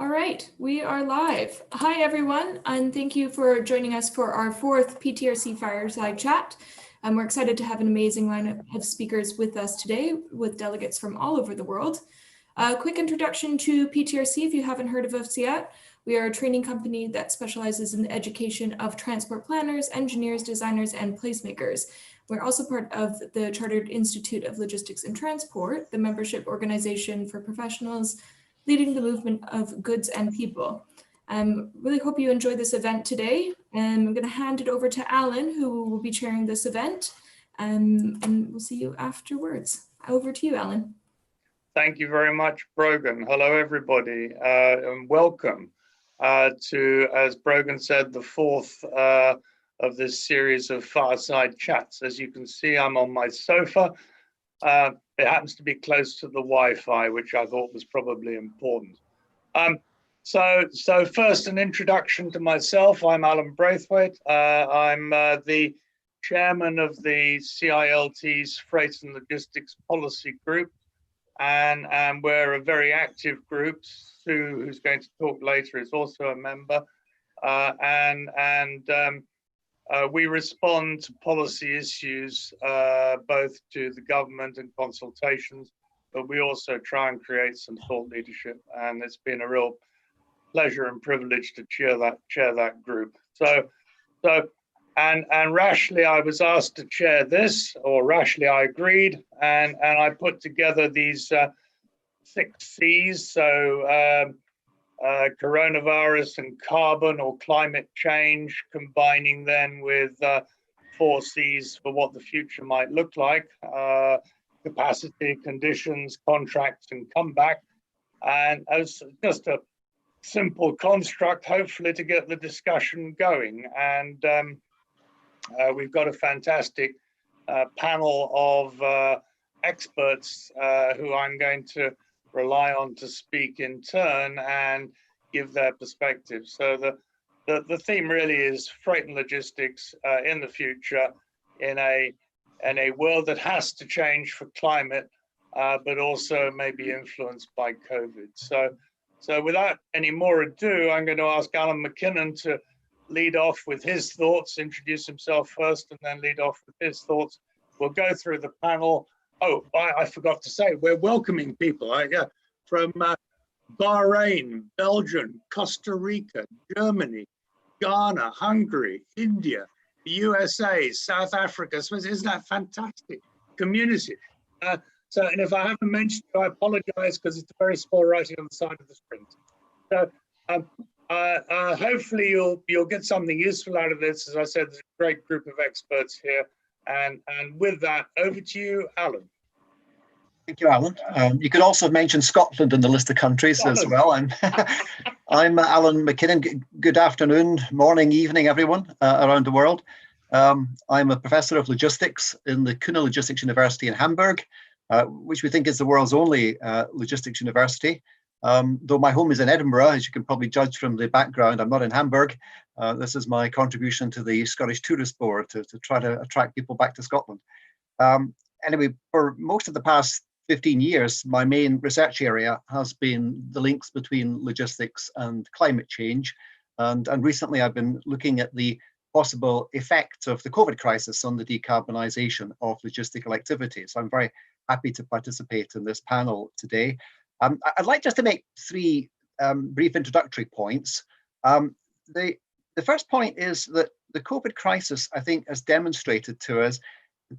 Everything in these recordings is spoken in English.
All right, we are live. Hi, everyone, and thank you for joining us for our fourth PTRC Fireside Chat. We're excited to have an amazing lineup of speakers with us today with delegates from all over the world. A quick introduction to PTRC if you haven't heard of us yet. We are a training company that specializes in the education of transport planners, engineers, designers, and placemakers. We're also part of the Chartered Institute of Logistics and Transport, the membership organization for professionals leading the movement of goods and people. Really hope you enjoy this event today. And I'm going to hand it over to Alan, who will be chairing this event, and we'll see you afterwards. Over to you, Alan. Thank you very much, Brogan. Hello, everybody, and welcome to, as Brogan said, the fourth of this series of Fireside Chats. As you can see, I'm on my sofa. It happens to be close to the Wi-Fi, which I thought was probably important. So first, an introduction to myself. I'm Alan Braithwaite. I'm the chairman of the CILT's Freight and Logistics Policy Group, and we're a very active group. Sue, who's going to talk later, is also a member, we respond to policy issues, both to the government and consultations, but we also try and create some thought leadership. And it's been a real pleasure and privilege to chair that group. And rashly, I was asked to chair this, or rashly I agreed, and I put together these 6 C's. So coronavirus and carbon or climate change, combining then with 4 C's for what the future might look like: capacity, conditions, contracts, and comeback. And as just a simple construct, hopefully to get the discussion going. And we've got a fantastic panel of experts who I'm going to rely on to speak in turn and give their perspective. So the theme really is freight and logistics in the future in a world that has to change for climate, but also may be influenced by COVID. So without any more ado, I'm going to ask Alan McKinnon to lead off with his thoughts, introduce himself first, and then lead off with his thoughts. We'll go through the panel. Oh, I forgot to say, we're welcoming people from Bahrain, Belgium, Costa Rica, Germany, Ghana, Hungary, India, the USA, South Africa. So isn't that fantastic community? So, and if I haven't mentioned you, I apologize because it's very small writing on the side of the screen. So hopefully you'll get something useful out of this. As I said, there's a great group of experts here. And with that, over to you, Alan. Thank you, Alan. You could also mention Scotland in the list of countries as well. I'm Alan McKinnon. Good afternoon, morning, evening, everyone around the world. I'm a professor of logistics in the Kuhne Logistics University in Hamburg, which we think is the world's only logistics university. Though my home is in Edinburgh, as you can probably judge from the background, I'm not in Hamburg. This is my contribution to the Scottish Tourist Board to try to attract people back to Scotland. Anyway, for most of the past 15 years, my main research area has been the links between logistics and climate change. And recently I've been looking at the possible effect of the COVID crisis on the decarbonisation of logistical activities. I'm very happy to participate in this panel today. I'd like just to make 3 brief introductory points. The first point is that the COVID crisis, I think, has demonstrated to us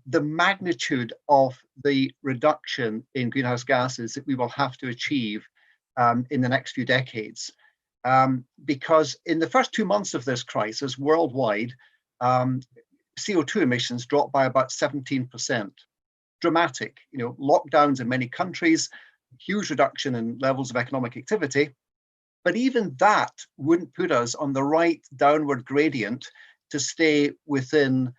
the magnitude of the reduction in greenhouse gases that we will have to achieve in the next few decades. Because in the first 2 months of this crisis, worldwide, CO2 emissions dropped by about 17%. Dramatic, lockdowns in many countries, huge reduction in levels of economic activity. But even that wouldn't put us on the right downward gradient to stay within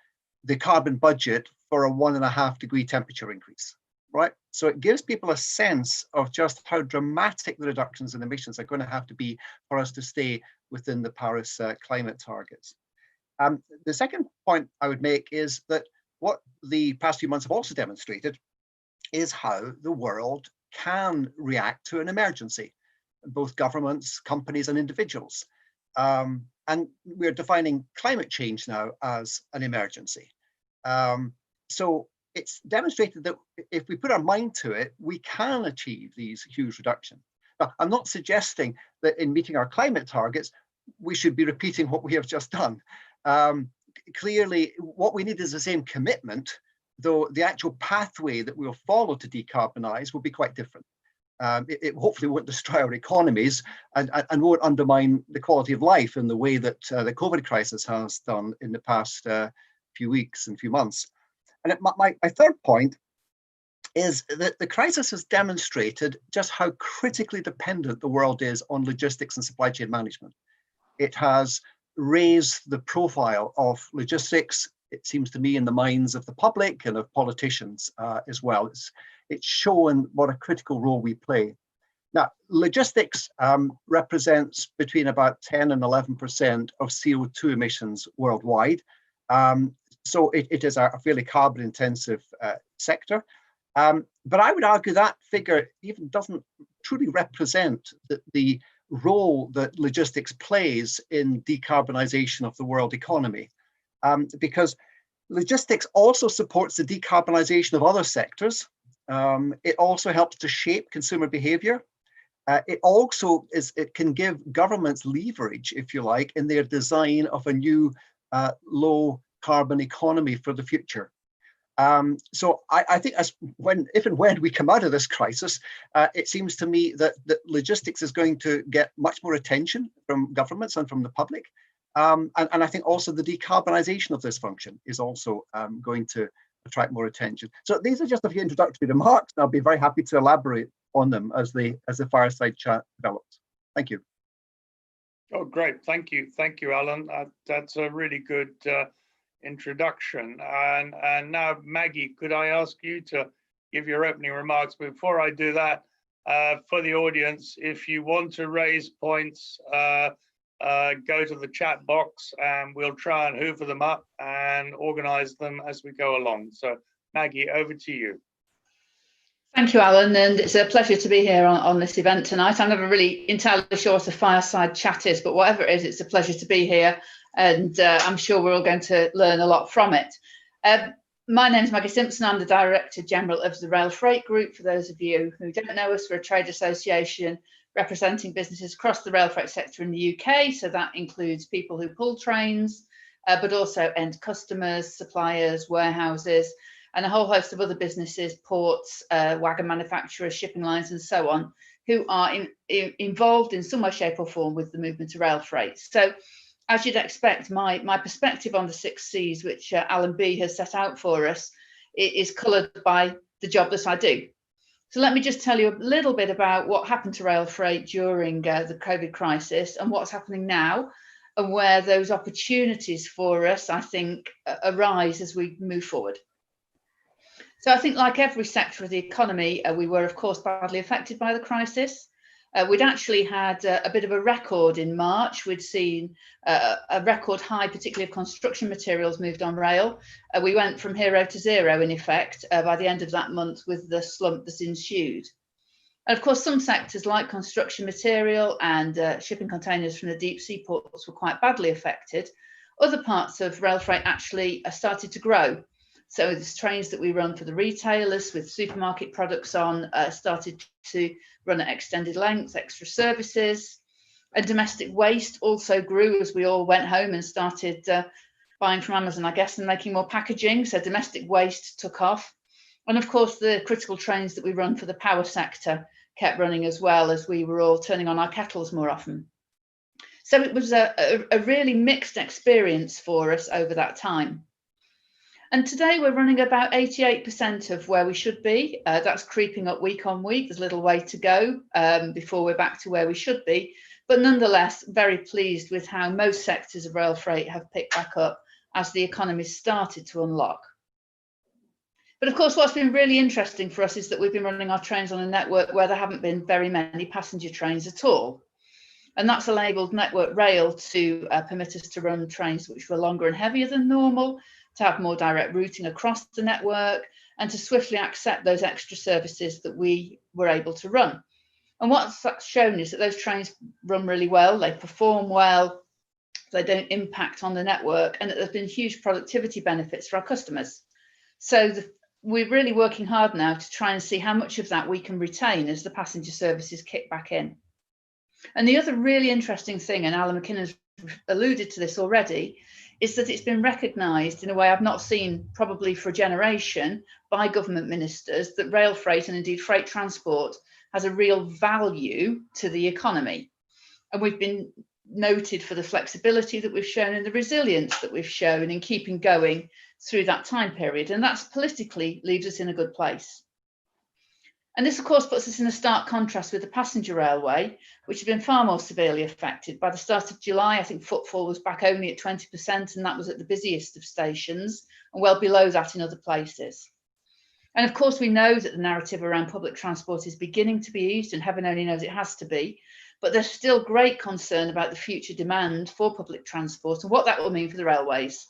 the carbon budget for a 1.5 degree temperature increase, right? So it gives people a sense of just how dramatic the reductions in emissions are going to have to be for us to stay within the Paris climate targets. The second point I would make is that what the past few months have also demonstrated is how the world can react to an emergency. both governments, companies, and individuals. And we're defining climate change now as an emergency. So it's demonstrated that if we put our mind to it, we can achieve these huge reductions. Now, I'm not suggesting that in meeting our climate targets, we should be repeating what we have just done. Clearly, what we need is the same commitment, though the actual pathway that we'll follow to decarbonize will be quite different. It hopefully won't destroy our economies and won't undermine the quality of life in the way that the COVID crisis has done in the past few weeks and few months. And my third point is that the crisis has demonstrated just how critically dependent the world is on logistics and supply chain management. It has raised the profile of logistics, it seems to me, in the minds of the public and of politicians as well. It's shown what a critical role we play. Now, logistics represents between about 10 and 11% of CO2 emissions worldwide. So it is a fairly carbon intensive sector. But I would argue that figure even doesn't truly represent the role that logistics plays in decarbonization of the world economy. Because logistics also supports the decarbonization of other sectors. It also helps to shape consumer behavior. It can give governments leverage, if you like, in their design of a new low carbon economy for the future. So I think if and when we come out of this crisis, it seems to me that logistics is going to get much more attention from governments and from the public. And I think also the decarbonization of this function is also going to attract more attention. So these are just a few introductory remarks. I'll be very happy to elaborate on them as the fireside chat develops. Thank you. Oh, great. Thank you, Alan. That's a really good introduction. And now, Maggie, could I ask you to give your opening remarks? Before I do that, for the audience, if you want to raise points, go to the chat box and we'll try and hoover them up and organize them as we go along. So Maggie, over to you. Thank you, Alan, and it's a pleasure to be here on this event tonight. I'm never really entirely sure what a fireside chat is, but whatever it is, it's a pleasure to be here, and I'm sure we're all going to learn a lot from it. My name is Maggie Simpson. I'm the Director General of the Rail Freight Group. For those of you who don't know us, we're a trade association representing businesses across the rail freight sector in the UK. So that includes people who pull trains, but also end customers, suppliers, warehouses, and a whole host of other businesses, ports, wagon manufacturers, shipping lines, and so on, who are involved in some way, shape or form with the movement of rail freight. So as you'd expect, my perspective on the 6 Cs, which Alan B has set out for us, is coloured by the job that I do. So let me just tell you a little bit about what happened to rail freight during the COVID crisis and what's happening now, and where those opportunities for us, I think, arise as we move forward. So I think, like every sector of the economy, we were, of course, badly affected by the crisis. We'd actually had a bit of a record in March. We'd seen a record high, particularly of construction materials moved on rail. We went from hero to zero, in effect, by the end of that month with the slump that ensued. And of course, some sectors like construction material and shipping containers from the deep sea ports were quite badly affected. Other parts of rail freight actually started to grow. So the trains that we run for the retailers with supermarket products on started to run at extended lengths, extra services. And domestic waste also grew as we all went home and started buying from Amazon, I guess, and making more packaging. So domestic waste took off. And of course, the critical trains that we run for the power sector kept running as well, as we were all turning on our kettles more often. So it was a really mixed experience for us over that time. And today we're running about 88% of where we should be. That's creeping up week on week. There's a little way to go before we're back to where we should be. But nonetheless, very pleased with how most sectors of rail freight have picked back up as the economy started to unlock. But of course, what's been really interesting for us is that we've been running our trains on a network where there haven't been very many passenger trains at all. And that's enabled Network Rail to permit us to run trains which were longer and heavier than normal, to have more direct routing across the network, and to swiftly accept those extra services that we were able to run. And what's that shown is that those trains run really well, they perform well, they don't impact on the network, and that there's been huge productivity benefits for our customers. So we're really working hard now to try and see how much of that we can retain as the passenger services kick back in. And the other really interesting thing, and Alan McKinnon has alluded to this already, is that it's been recognised in a way I've not seen probably for a generation by government ministers, that rail freight and indeed freight transport has a real value to the economy. And we've been noted for the flexibility that we've shown and the resilience that we've shown in keeping going through that time period. And that's politically leaves us in a good place. And this, of course, puts us in a stark contrast with the passenger railway, which has been far more severely affected. By the start of July, I think footfall was back only at 20%, and that was at the busiest of stations, and well below that in other places. And of course, we know that the narrative around public transport is beginning to be eased, and heaven only knows it has to be. But there's still great concern about the future demand for public transport and what that will mean for the railways.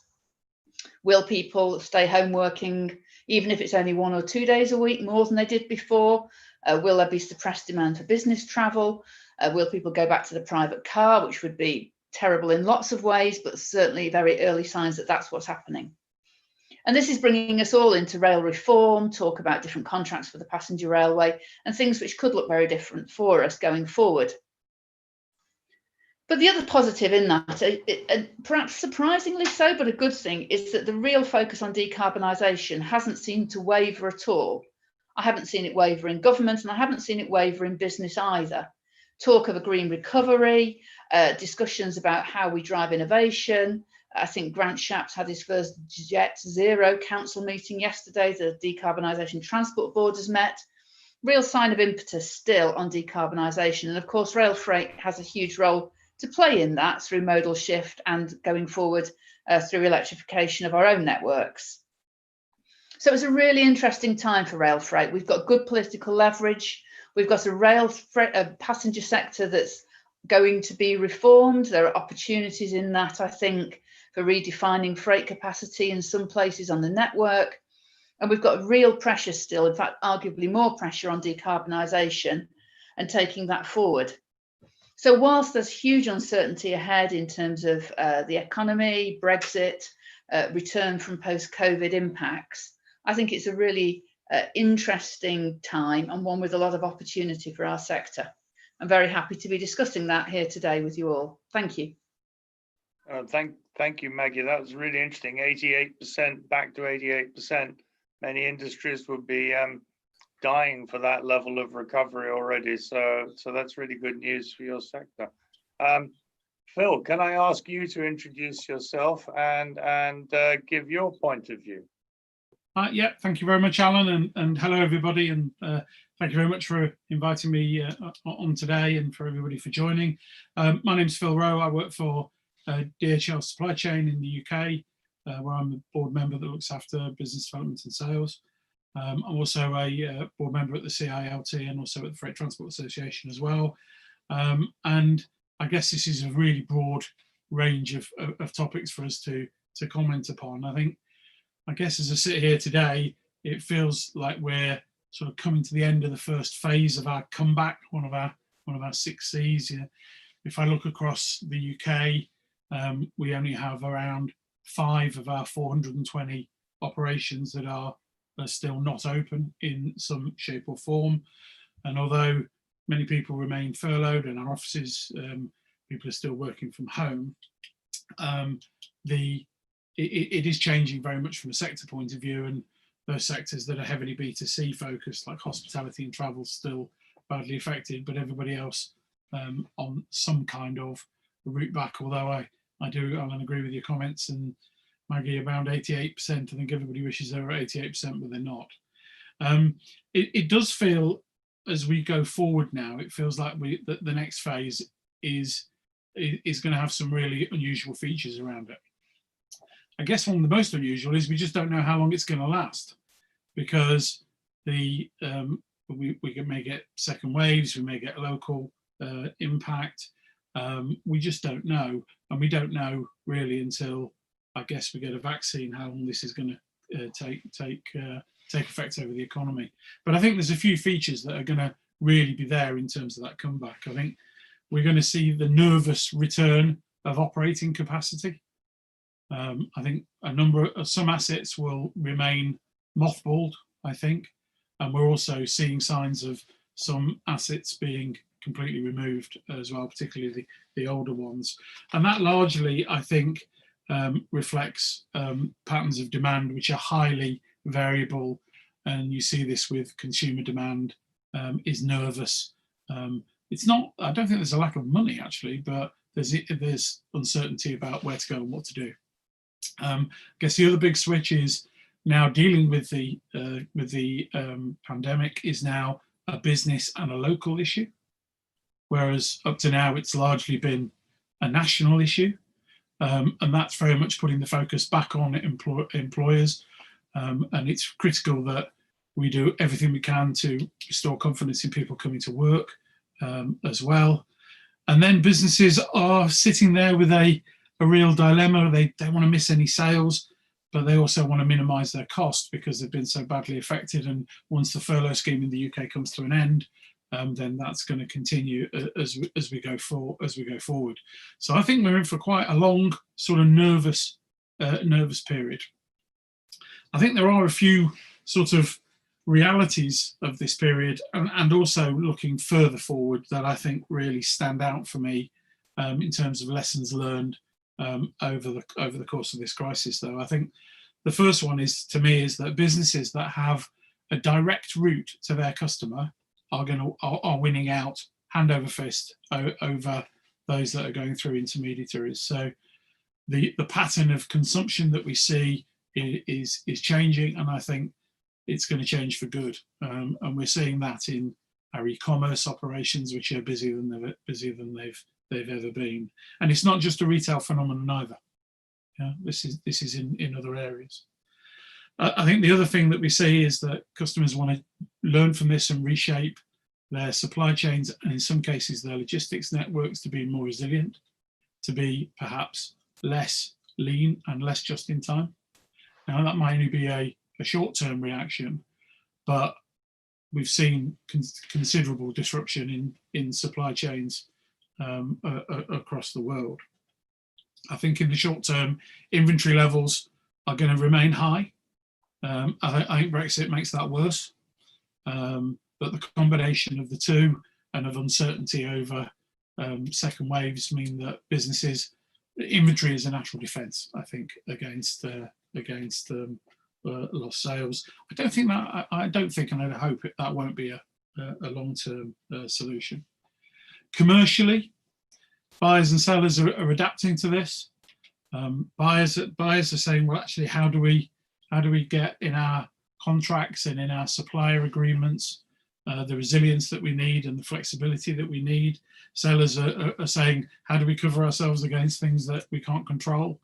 Will people stay home working, even if it's only 1 or 2 days a week, more than they did before? Will there be suppressed demand for business travel? Will people go back to the private car, which would be terrible in lots of ways, but certainly very early signs that that's what's happening. And this is bringing us all into rail reform, talk about different contracts for the passenger railway, and things which could look very different for us going forward. But the other positive in that, and perhaps surprisingly so, but a good thing, is that the real focus on decarbonisation hasn't seemed to waver at all. I haven't seen it waver in government, and I haven't seen it waver in business either. Talk of a green recovery, discussions about how we drive innovation. I think Grant Shapps had his first Jet Zero council meeting yesterday. The Decarbonisation Transport Board has met. Real sign of impetus still on decarbonisation. And of course, rail freight has a huge role to play in that through modal shift and going forward through electrification of our own networks. So it's a really interesting time for rail freight. We've got good political leverage. We've got a passenger sector that's going to be reformed. There are opportunities in that, I think, for redefining freight capacity in some places on the network. And we've got real pressure still, in fact, arguably more pressure on decarbonisation and taking that forward. So whilst there's huge uncertainty ahead in terms of the economy, Brexit, return from post-COVID impacts, I think it's a really interesting time and one with a lot of opportunity for our sector. I'm very happy to be discussing that here today with you all. Thank you. Thank you, Maggie. That was really interesting. 88%, back to 88%. Many industries would be dying for that level of recovery already. So that's really good news for your sector. Phil, can I ask you to introduce yourself and give your point of view? Yeah, thank you very much, Alan, and hello everybody, and thank you very much for inviting me on today and for everybody for joining. My name's Phil Rowe. I work for DHL Supply Chain in the UK, where I'm a board member that looks after business development and sales. I'm also a board member at the CILT and also at the Freight Transport Association as well. And I guess this is a really broad range of topics for us to comment upon. I guess as I sit here today, it feels like we're sort of coming to the end of the first phase of our comeback, one of our 6 Cs. You know, if I look across the UK, we only have around 5 of our 420 operations that are still not open in some shape or form. And although many people remain furloughed in our offices, people are still working from home, it is changing very much from a sector point of view, and those sectors that are heavily B2C focused, like hospitality and travel, still badly affected, but everybody else on some kind of route back. Although I do, Alan, agree with your comments, and Maggie, around 88%. I think everybody wishes they were at 88%, but they're not. It does feel, as we go forward now, it feels like the next phase is going to have some really unusual features around it. I guess one of the most unusual is we just don't know how long it's going to last, because we may get second waves, we may get local impact. We just don't know, and we don't know really until, I guess, we get a vaccine, how long this is going to take effect over the economy. But I think there's a few features that are going to really be there in terms of that comeback. I think we're going to see the nervous return of operating capacity. I think some assets will remain mothballed, I think, and we're also seeing signs of some assets being completely removed as well, particularly the older ones. And that largely, I think, reflects patterns of demand which are highly variable, and you see this with consumer demand is nervous. It's not, I don't think there's a lack of money actually, but there's uncertainty about where to go and what to do. I guess the other big switch is now dealing with the pandemic is now a business and a local issue, whereas up to now it's largely been a national issue, and that's very much putting the focus back on employers, and it's critical that we do everything we can to restore confidence in people coming to work as well. And then businesses are sitting there with a real dilemma. They don't want to miss any sales, but they also want to minimise their cost because they've been so badly affected. And once the furlough scheme in the UK comes to an end, then that's going to continue as we go forward. So I think we're in for quite a long sort of nervous period. I think there are a few sort of realities of this period and also looking further forward that I think really stand out for me in terms of lessons learned over the course of this crisis. Though I think the first one is, to me, is that businesses that have a direct route to their customer are winning out hand over fist over those that are going through intermediaries. So the pattern of consumption that we see is changing, and I think it's going to change for good. And we're seeing that in our e-commerce operations, which are busier than they've ever been. And it's not just a retail phenomenon either. Yeah, this is in other areas. I think the other thing that we see is that customers want to learn from this and reshape their supply chains, and in some cases their logistics networks, to be more resilient, to be perhaps less lean and less just in time. Now that might only be a short-term reaction, but we've seen considerable disruption in supply chains across the world. I think in the short term, inventory levels are going to remain high. I think Brexit makes that worse, but the combination of the two and of uncertainty over second waves mean that businesses, inventory is a natural defence, I think, against lost sales. I don't think, and I hope that won't be a long-term solution. Commercially, buyers and sellers are adapting to this. Buyers are saying, well, actually, how do we get in our contracts and in our supplier agreements the resilience that we need and the flexibility that we need? Sellers are saying, how do we cover ourselves against things that we can't control?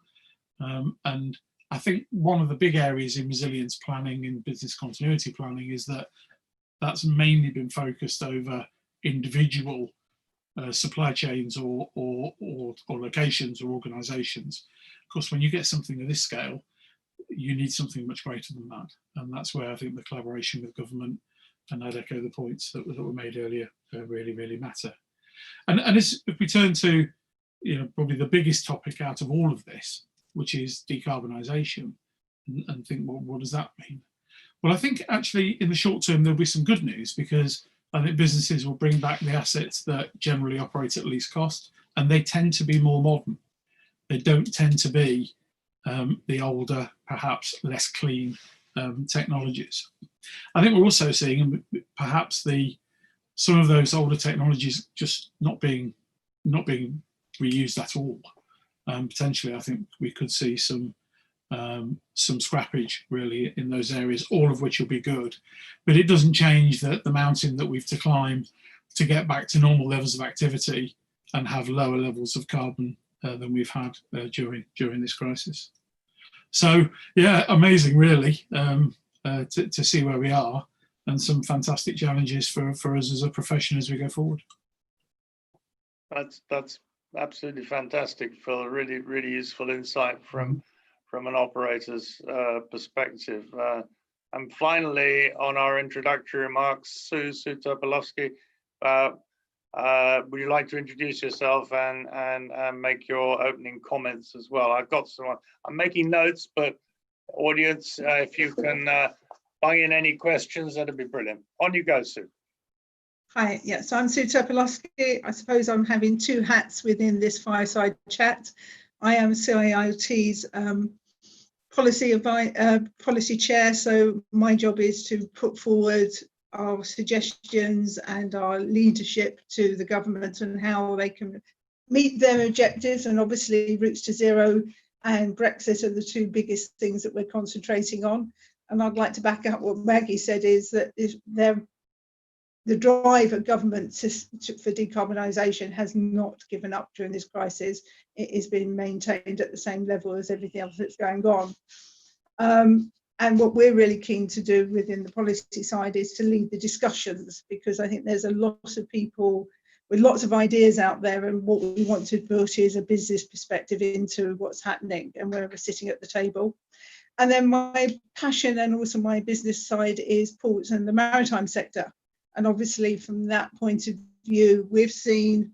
And I think one of the big areas in resilience planning and business continuity planning is that that's mainly been focused over individual supply chains or locations or organisations. Of course, when you get something of this scale, you need something much greater than that, and that's where I think the collaboration with government, and I'd echo the points that were made earlier, really matter. And if we turn to, probably the biggest topic out of all of this, which is decarbonisation, and think, well, what does that mean? Well, I think actually in the short term there'll be some good news, because I think businesses will bring back the assets that generally operate at least cost, and they tend to be more modern. They don't tend to be the older, perhaps less clean technologies. I think we're also seeing perhaps some of those older technologies just not being reused at all. Potentially, I think we could see some scrappage really in those areas, all of which will be good. But it doesn't change the mountain that we've to climb to get back to normal levels of activity and have lower levels of carbon than we've had during this crisis. So yeah, amazing really to see where we are, and some fantastic challenges for us as a profession as we go forward. That's absolutely fantastic, Phil. Really useful insight from an operator's perspective. And finally, on our introductory remarks, Sue Topolovsky, would you like to introduce yourself and make your opening comments as well? I've got some, I'm making notes, but audience, if you can bung in any questions, that'd be brilliant. On you go, Sue. Hi, yeah, so I'm Sue Topolovsky. I suppose I'm having two hats within this fireside chat. I am CIIOT's policy chair, so my job is to put forward our suggestions and our leadership to the government and how they can meet their objectives. And obviously routes to zero and Brexit are the two biggest things that we're concentrating on. And I'd like to back up what Maggie said, is that the drive of government for decarbonisation has not given up during this crisis. It is being maintained at the same level as everything else that's going on. And what we're really keen to do within the policy side is to lead the discussions, because I think there's a lot of people with lots of ideas out there, and what we want to put is a business perspective into what's happening and where we're sitting at the table. And then my passion and also my business side is ports and the maritime sector. And obviously from that point of view, we've seen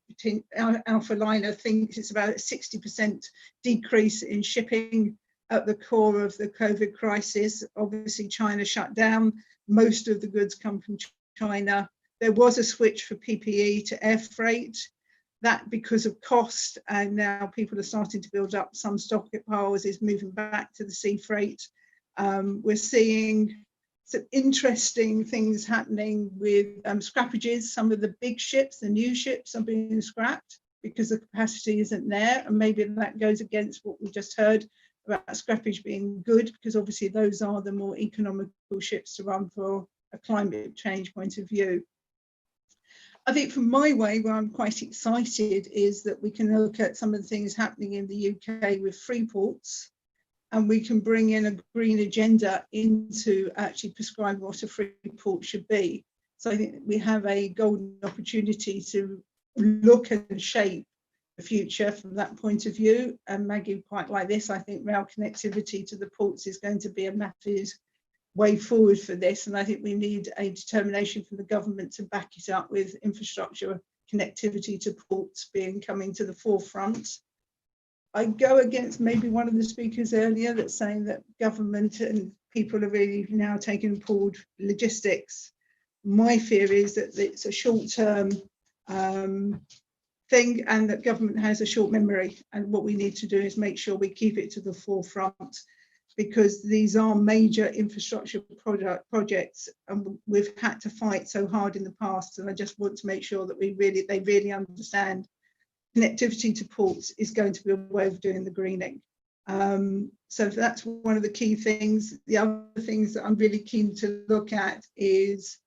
Alpha Liner thinks it's about a 60% decrease in shipping at the core of the COVID crisis. Obviously China shut down, most of the goods come from China. There was a switch for PPE to air freight, that because of cost, and now people are starting to build up some stockpiles, is moving back to the sea freight. We're seeing some interesting things happening with scrappages. Some of the big ships, the new ships, are being scrapped because the capacity isn't there, and maybe that goes against what we just heard about scrappage being good, because obviously those are the more economical ships to run for a climate change point of view. I think from my way, where I'm quite excited, is that we can look at some of the things happening in the UK with free ports, and we can bring in a green agenda into actually prescribe what a free port should be. So I think we have a golden opportunity to look and shape the future from that point of view. And Maggie quite like this. I think rail connectivity to the ports is going to be a massive way forward for this. And I think we need a determination from the government to back it up with infrastructure connectivity to ports coming to the forefront. I go against maybe one of the speakers earlier that's saying that government and people are really now taking forward logistics. My fear is that it's a short-term thing, and that government has a short memory, and what we need to do is make sure we keep it to the forefront, because these are major infrastructure projects, and we've had to fight so hard in the past, and I just want to make sure that they really understand connectivity to ports is going to be a way of doing the greening. So that's one of the key things. The other things that I'm really keen to look at is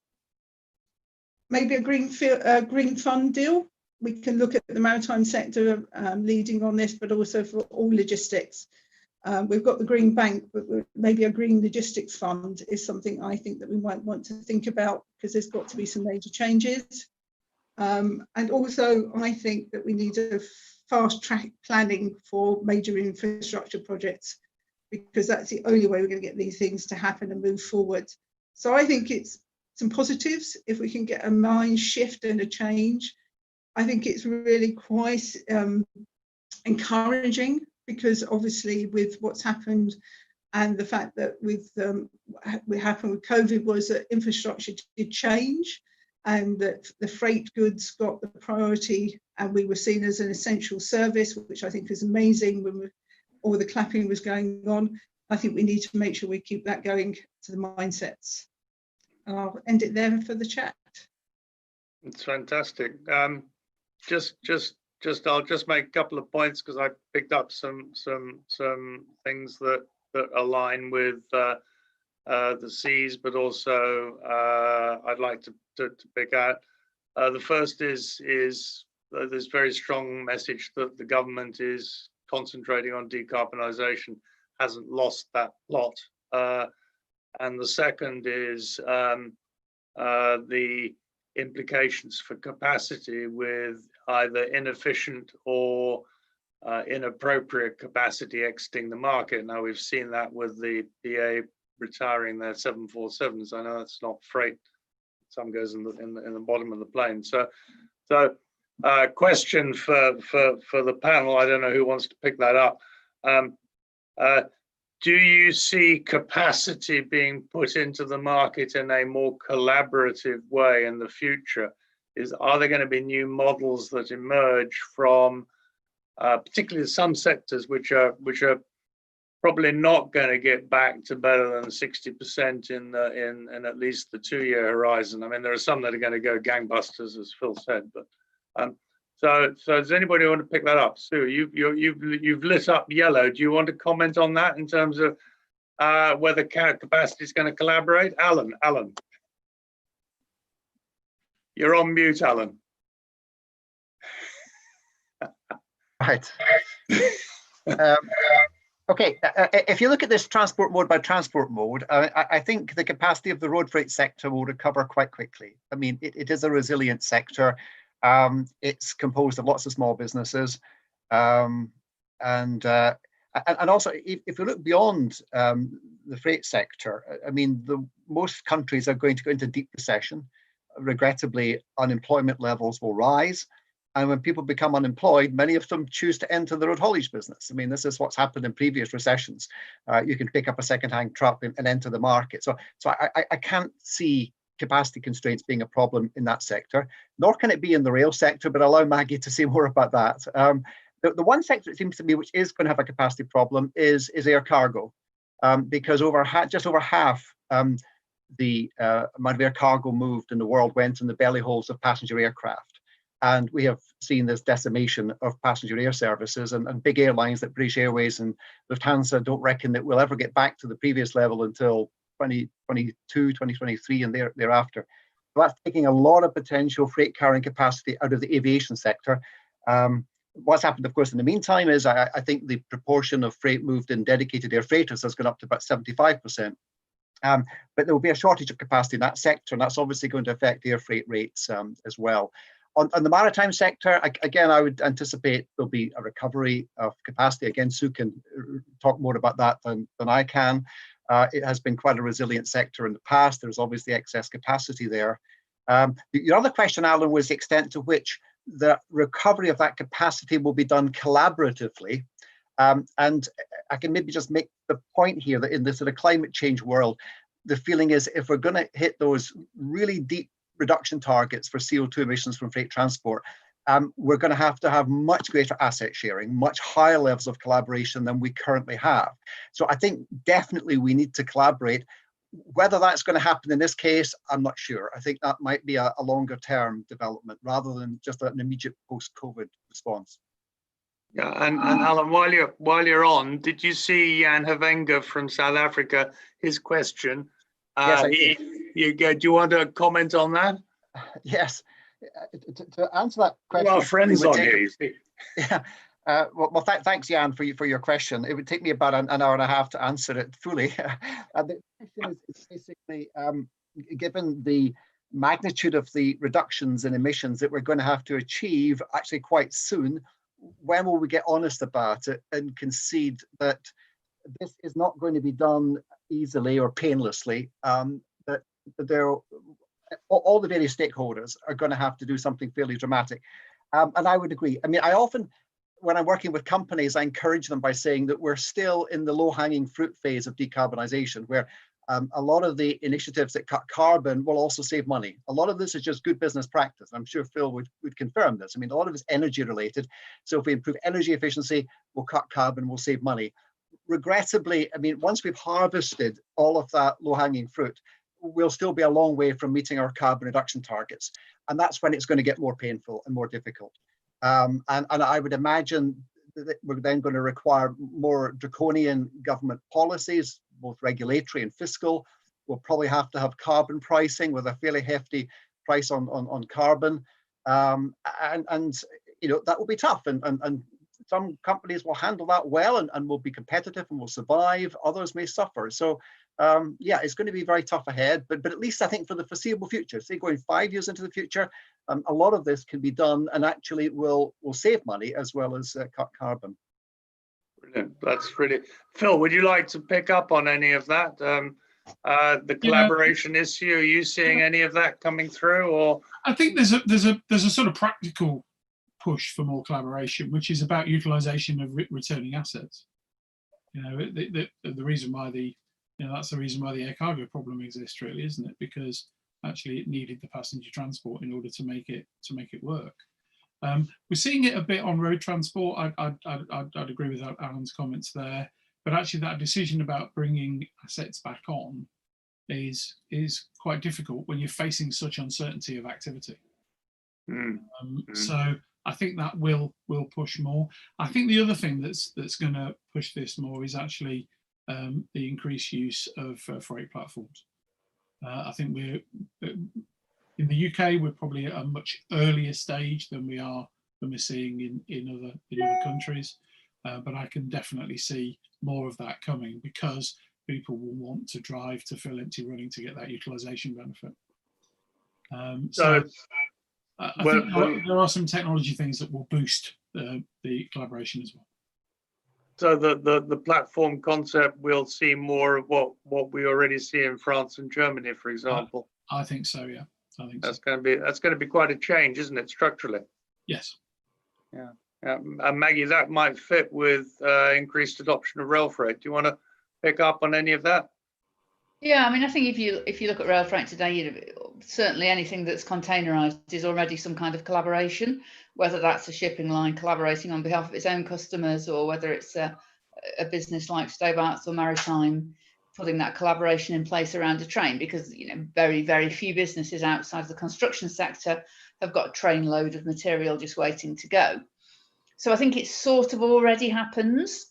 maybe a green fund deal. We can look at the maritime sector leading on this, but also for all logistics. We've got the Green Bank, but maybe a green logistics fund is something I think that we might want to think about, because there's got to be some major changes. And also, I think that we need a fast track planning for major infrastructure projects, because that's the only way we're going to get these things to happen and move forward. So I think it's some positives if we can get a mind shift and a change. I think it's really quite encouraging, because obviously with what's happened and the fact that what happened with COVID was that infrastructure did change, and that the freight goods got the priority, and we were seen as an essential service, which I think is amazing when all the clapping was going on. I think we need to make sure we keep that going to the mindsets. And I'll end it there for the chat. It's fantastic. I'll just make a couple of points, because I picked up some things that align with the seas, but also I'd like to pick out. The first is this very strong message that the government is concentrating on decarbonisation, hasn't lost that lot. And the second is the implications for capacity with either inefficient or inappropriate capacity exiting the market. Now we've seen that with the retiring their 747s. I know that's not freight. Some goes in the bottom of the plane. So question for the panel. I don't know who wants to pick that up. Do you see capacity being put into the market in a more collaborative way in the future? Are there going to be new models that emerge from particularly some sectors which are probably not going to get back to better than 60% in at least the 2-year horizon? I mean, there are some that are going to go gangbusters, as Phil said. But so does anybody want to pick that up? Sue, you've lit up yellow. Do you want to comment on that in terms of whether capacity is going to collaborate? Alan, you're on mute, Alan. Right. Okay, if you look at this transport mode by transport mode, I think the capacity of the road freight sector will recover quite quickly. I mean, it is a resilient sector. It's composed of lots of small businesses. And also, if you look beyond the freight sector, I mean, most countries are going to go into deep recession. Regrettably, unemployment levels will rise. And when people become unemployed, many of them choose to enter the road haulage business. I mean, this is what's happened in previous recessions. You can pick up a second-hand truck and enter the market. So I can't see capacity constraints being a problem in that sector, nor can it be in the rail sector, but I'll allow Maggie to say more about that. The one sector, it seems to me, which is going to have a capacity problem is air cargo, because just over half the amount of air cargo moved in the world went in the belly holes of passenger aircraft. And we have seen this decimation of passenger air services, and big airlines like British Airways and Lufthansa don't reckon that we'll ever get back to the previous level until 2022, 2023 and thereafter. So that's taking a lot of potential freight carrying capacity out of the aviation sector. What's happened, of course, in the meantime is I think the proportion of freight moved in dedicated air freighters has gone up to about 75%. But there will be a shortage of capacity in that sector, and that's obviously going to affect air freight rates as well. On the maritime sector, again, I would anticipate there'll be a recovery of capacity. Again, Sue can talk more about that than I can. It has been quite a resilient sector in the past. There's obviously excess capacity there. Your other question, Alan, was the extent to which the recovery of that capacity will be done collaboratively. And I can maybe just make the point here that in this sort of climate change world, the feeling is if we're going to hit those really deep reduction targets for CO2 emissions from freight transport, we're going to have much greater asset sharing, much higher levels of collaboration than we currently have. So I think definitely we need to collaborate. Whether that's going to happen in this case, I'm not sure. I think that might be a longer term development rather than just an immediate post-COVID response. Yeah, and Alan, while you're on, did you see Jan Havenga from South Africa? His question. Yes, I did. Do you want to comment on that? Yes. To answer that question, well, friends on here, you see. Yeah. Well, thanks, Jan, for your question. It would take me about an hour and a half to answer it fully. The question is basically, given the magnitude of the reductions in emissions that we're going to have to achieve actually quite soon, when will we get honest about it and concede that this is not going to be done easily or painlessly, that all the various stakeholders are going to have to do something fairly dramatic. And I would agree. I mean, I often, when I'm working with companies, I encourage them by saying that we're still in the low-hanging fruit phase of decarbonisation, where a lot of the initiatives that cut carbon will also save money. A lot of this is just good business practice. I'm sure Phil would confirm this. I mean, a lot of it's energy related. So if we improve energy efficiency, we'll cut carbon, we'll save money. Regrettably, I mean, once we've harvested all of that low-hanging fruit, we'll still be a long way from meeting our carbon reduction targets. And that's when it's going to get more painful and more difficult. And I would imagine that we're then going to require more draconian government policies, both regulatory and fiscal. We'll probably have to have carbon pricing with a fairly hefty price on carbon. And you know, that will be tough. And some companies will handle that well and will be competitive and will survive. Others may suffer. So yeah, it's going to be very tough ahead. But at least I think for the foreseeable future, say going 5 years into the future, a lot of this can be done and actually will save money as well as cut carbon. Brilliant. That's really Phil. Would you like to pick up on any of that? the collaboration issue? Are you seeing any of that coming through? Or I think there's a sort of practical push for more collaboration, which is about utilization of returning assets. You know, the reason why that's the reason why the air cargo problem exists, really, isn't it? Because actually it needed the passenger transport in order to make it work. We're seeing it a bit on road transport. I'd agree with Alan's comments there, but actually that decision about bringing assets back on is quite difficult when you're facing such uncertainty of activity. So I think that will push more. I think the other thing that's going to push this more is actually the increased use of freight platforms. I think we're in the UK, we're probably at a much earlier stage than we're seeing in other countries, but I can definitely see more of that coming because people will want to drive to fill empty running to get that utilization benefit. So I think there are some technology things that will boost the collaboration as well. So the platform concept, we'll see more of what we already see in France and Germany, for example. I think so. Yeah, I think that's going to be quite a change, isn't it, structurally? Yes. Yeah. And Maggie, that might fit with increased adoption of rail freight. Do you want to pick up on any of that? Yeah, I mean, I think if you look at rail freight today, certainly anything that's containerized is already some kind of collaboration, whether that's a shipping line collaborating on behalf of its own customers, or whether it's a business like Stobarts or Maritime putting that collaboration in place around a train, because very, very few businesses outside of the construction sector have got a train load of material just waiting to go. So I think it sort of already happens.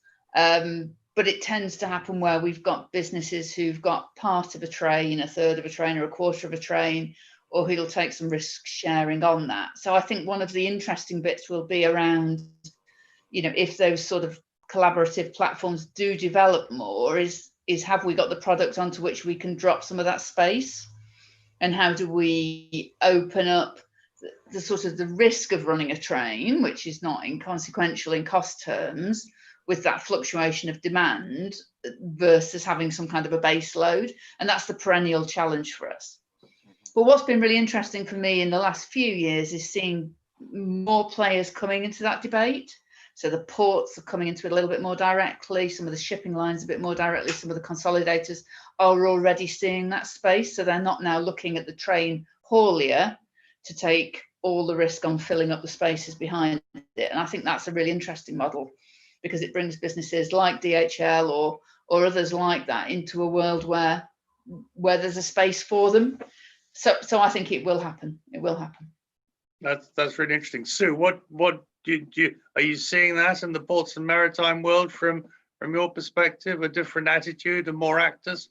But it tends to happen where we've got businesses who've got part of a train, a third of a train, or a quarter of a train, or who'll take some risk sharing on that. So I think one of the interesting bits will be around, if those sort of collaborative platforms do develop more, is have we got the product onto which we can drop some of that space? And how do we open up the sort of the risk of running a train, which is not inconsequential in cost terms, with that fluctuation of demand versus having some kind of a base load. And that's the perennial challenge for us. But what's been really interesting for me in the last few years is seeing more players coming into that debate. So the ports are coming into it a little bit more directly, some of the shipping lines a bit more directly, some of the consolidators are already seeing that space. So they're not now looking at the train haulier to take all the risk on filling up the spaces behind it. And I think that's a really interesting model, because it brings businesses like DHL or others like that into a world where there's a space for them. So I think it will happen. It will happen. That's really interesting. Sue, what are you seeing that in the ports and maritime world from your perspective, a different attitude and more actors?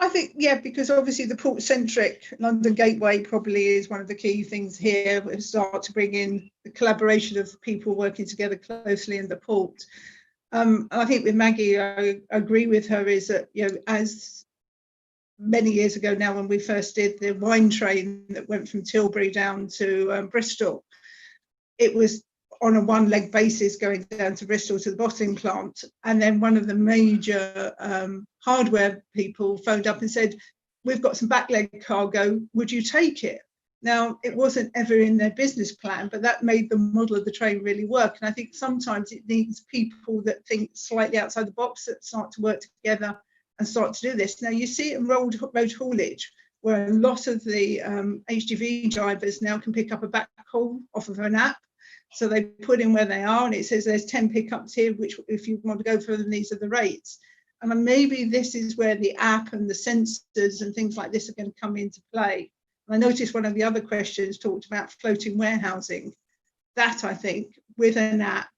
I think, yeah, because obviously the port-centric London Gateway probably is one of the key things here. We start to bring in the collaboration of people working together closely in the port. And I think with Maggie, I agree with her, is that, as many years ago now, when we first did the wine train that went from Tilbury down to Bristol, it was on a one-leg basis going down to Bristol to the bottling plant. And then one of the major hardware people phoned up and said, we've got some backleg cargo, would you take it? Now, it wasn't ever in their business plan, but that made the model of the train really work. And I think sometimes it needs people that think slightly outside the box, that start to work together and start to do this. Now, you see it in road haulage, where a lot of the HGV drivers now can pick up a backhaul off of an app. So they put in where they are, and it says there's 10 pickups here, which if you want to go further, these are the rates. And maybe this is where the app and the sensors and things like this are going to come into play. And I noticed one of the other questions talked about floating warehousing. That, I think, with an app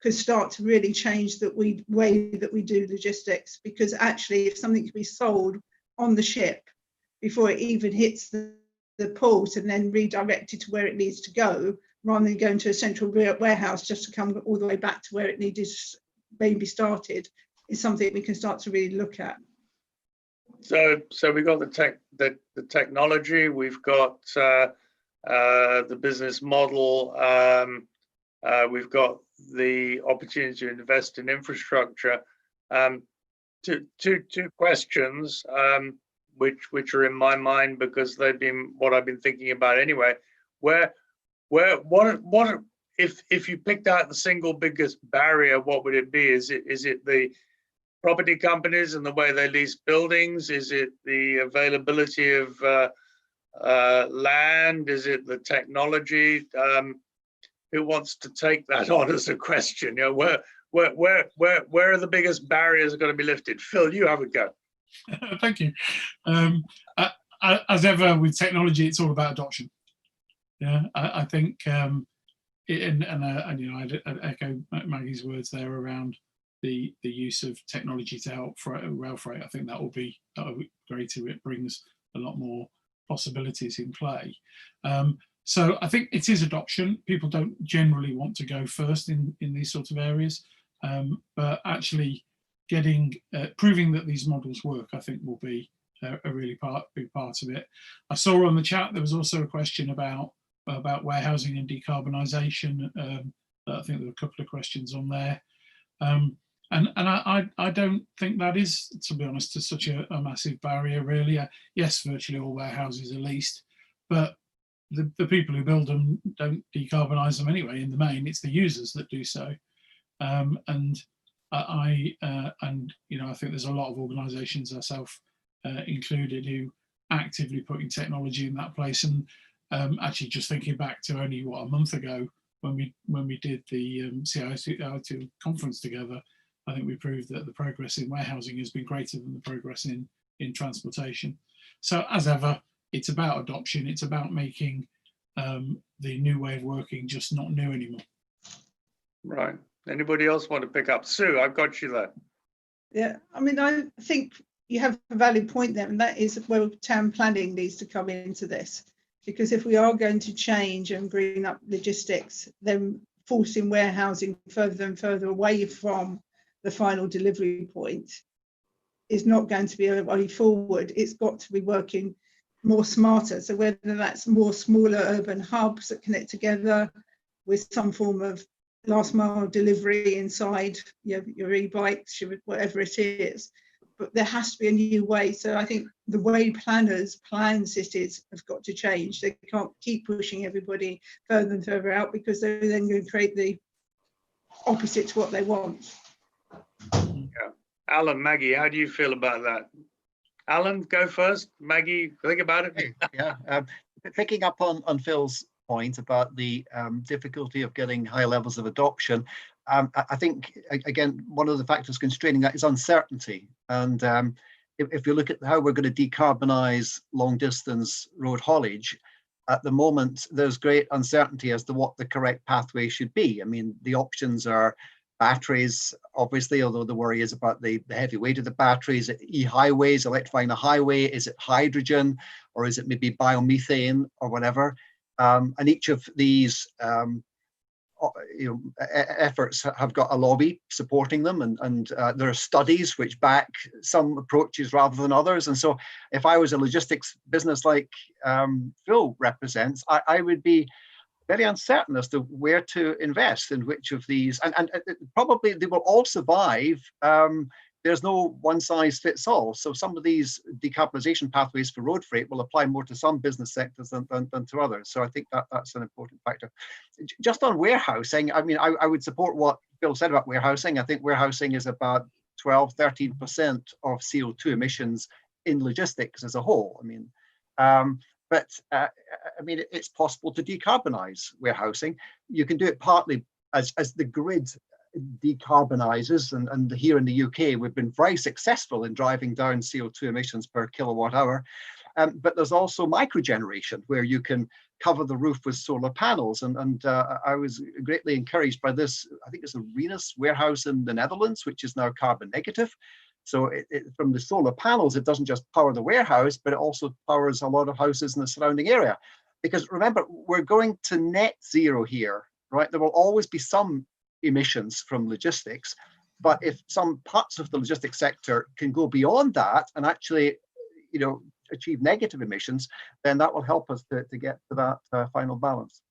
could start to really change the way that we do logistics, because actually if something can be sold on the ship before it even hits the port and then redirected to where it needs to go, rather than going to a central warehouse just to come all the way back to where it needed maybe started, is something we can start to really look at. So we've got the technology, we've got the business model, we've got the opportunity to invest in infrastructure. two questions, which are in my mind because they've been what I've been thinking about anyway. What if you picked out the single biggest barrier, what would it be? Is it the property companies and the way they lease buildings? Is it the availability of land? Is it the technology? Who wants to take that on as a question? You know, where are the biggest barriers going to be lifted? Phil, you have a go. Thank you. As ever with technology, it's all about adoption. Yeah, I think, and you know, I'd echo Maggie's words there around the use of technology to help rail freight. I think that will be great. It brings a lot more possibilities in play. So I think it is adoption. People don't generally want to go first in these sorts of areas, but actually proving that these models work, I think, will be a really big part of it. I saw on the chat there was also a question about warehousing and decarbonisation. I think there were a couple of questions on there, and I don't think that is, to be honest, to such a massive barrier really. Yes, virtually all warehouses are leased, but the people who build them don't decarbonise them anyway. In the main, it's the users that do so, and you know, I think there's a lot of organisations, ourselves included, who actively putting technology in that place. And actually, just thinking back to only a month ago when we did the CIO2 conference together, I think we proved that the progress in warehousing has been greater than the progress in transportation. So as ever, it's about adoption. It's about making the new way of working just not new anymore. Right. Anybody else want to pick up? Sue, I've got you there. Yeah, I mean, I think you have a valid point there, and that is where town planning needs to come into this. Because if we are going to change and green up logistics, then forcing warehousing further and further away from the final delivery point is not going to be a way forward. It's got to be working more smarter. So whether that's more smaller urban hubs that connect together with some form of last mile delivery inside your e-bikes, whatever it is, but there has to be a new way. So I think the way planners plan cities has got to change. They can't keep pushing everybody further and further out, because they're then going to create the opposite to what they want. Yeah. Alan, Maggie, how do you feel about that? Alan, go first. Maggie, think about it. Yeah, picking up on Phil's point about the difficulty of getting high levels of adoption, I think, again, one of the factors constraining that is uncertainty. And if you look at how we're going to decarbonize long distance road haulage, at the moment, there's great uncertainty as to what the correct pathway should be. I mean, the options are batteries, obviously, although the worry is about the heavy weight of the batteries, e-highways, electrifying the highway, is it hydrogen, or is it maybe biomethane or whatever? And each of these efforts have got a lobby supporting them, and there are studies which back some approaches rather than others. And so if I was a logistics business like Phil represents, I would be very uncertain as to where to invest in which of these, and probably they will all survive. There's no one size fits all. So some of these decarbonisation pathways for road freight will apply more to some business sectors than to others. So I think that's an important factor. Just on warehousing, I mean, I would support what Phil said about warehousing. I think warehousing is about 12-13% of CO2 emissions in logistics as a whole. I mean, but I mean, it's possible to decarbonise warehousing. You can do it partly as the grid decarbonizes, and here in the UK we've been very successful in driving down CO2 emissions per kilowatt hour, but there's also microgeneration where you can cover the roof with solar panels, and I was greatly encouraged by this. I think it's a Renus warehouse in the Netherlands, which is now carbon negative. So from the solar panels, it doesn't just power the warehouse, but it also powers a lot of houses in the surrounding area. Because remember, we're going to net zero here, right? There will always be some emissions from logistics, but if some parts of the logistics sector can go beyond that and actually, achieve negative emissions, then that will help us to get to that final balance.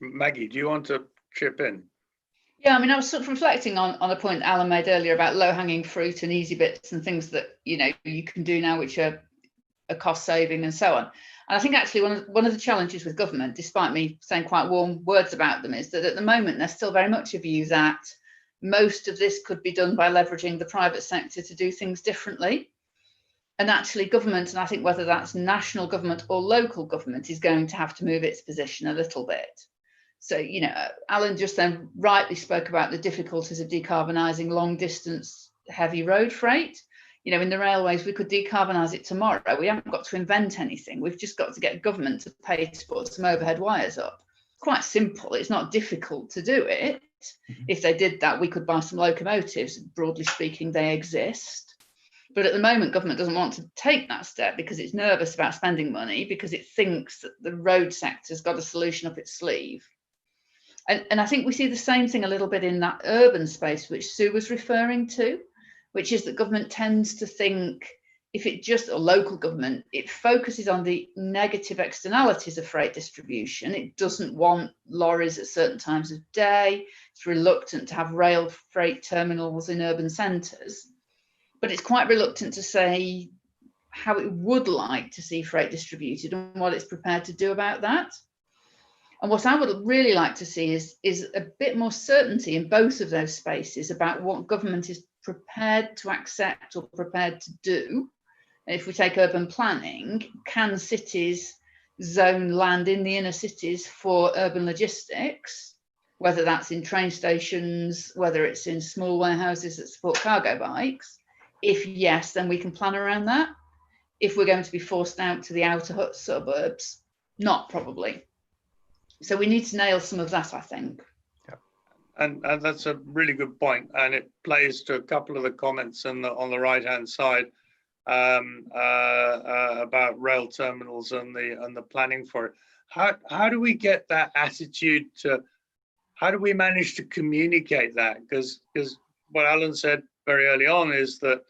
Maggie, do you want to chip in? Yeah, I mean, I was sort of reflecting on a point Alan made earlier about low-hanging fruit and easy bits and things that, you know, you can do now which are cost saving and so on. And I think actually one of the challenges with government, despite me saying quite warm words about them, is that at the moment there's still very much a view that most of this could be done by leveraging the private sector to do things differently. And actually government, and I think whether that's national government or local government, is going to have to move its position a little bit. So, you know, Alan just then rightly spoke about the difficulties of decarbonising long distance heavy road freight. You know, in the railways, we could decarbonise it tomorrow. We haven't got to invent anything. We've just got to get government to pay to put some overhead wires up. Quite simple. It's not difficult to do it. If they did that, we could buy some locomotives. Broadly speaking, they exist. But at the moment, government doesn't want to take that step because it's nervous about spending money, because it thinks that the road sector's got a solution up its sleeve. And I think we see the same thing a little bit in that urban space, which Sue was referring to, which is that government tends to think, if it just, or local government, it focuses on the negative externalities of freight distribution. It doesn't want lorries at certain times of day. It's reluctant to have rail freight terminals in urban centres, but it's quite reluctant to say how it would like to see freight distributed and what it's prepared to do about that. And what I would really like to see is a bit more certainty in both of those spaces about what government is prepared to accept or prepared to do. If we take urban planning, can cities zone land in the inner cities for urban logistics, whether that's in train stations, whether it's in small warehouses that support cargo bikes? If yes, then we can plan around that. If we're going to be forced out to the outer suburbs, not probably. So we need to nail some of that, I think. Yeah. And that's a really good point, and it plays to a couple of the comments on the right-hand side about rail terminals and the planning for it. How do we get that attitude to? How do we manage to communicate that? Because what Alan said very early on is that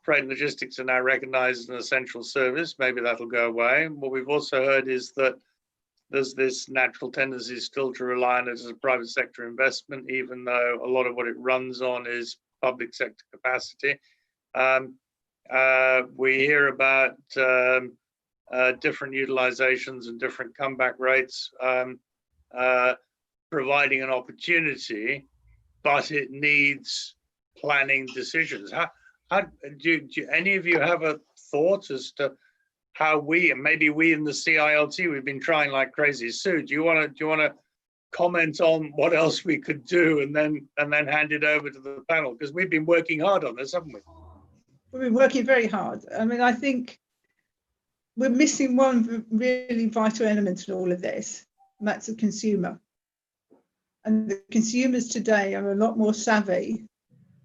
freight and logistics are now recognised as an essential service. Maybe that'll go away. What we've also heard is that there's this natural tendency still to rely on it as a private sector investment, even though a lot of what it runs on is public sector capacity. We hear about different utilizations and different comeback rates, providing an opportunity, but it needs planning decisions. How do any of you have a thought as to how we, and maybe we in the CILT, we've been trying like crazy? Sue, do you want to comment on what else we could do, and then hand it over to the panel, because we've been working hard on this, haven't we? We've been working very hard. I mean, I think we're missing one really vital element in all of this, and that's the consumer. And the consumers today are a lot more savvy,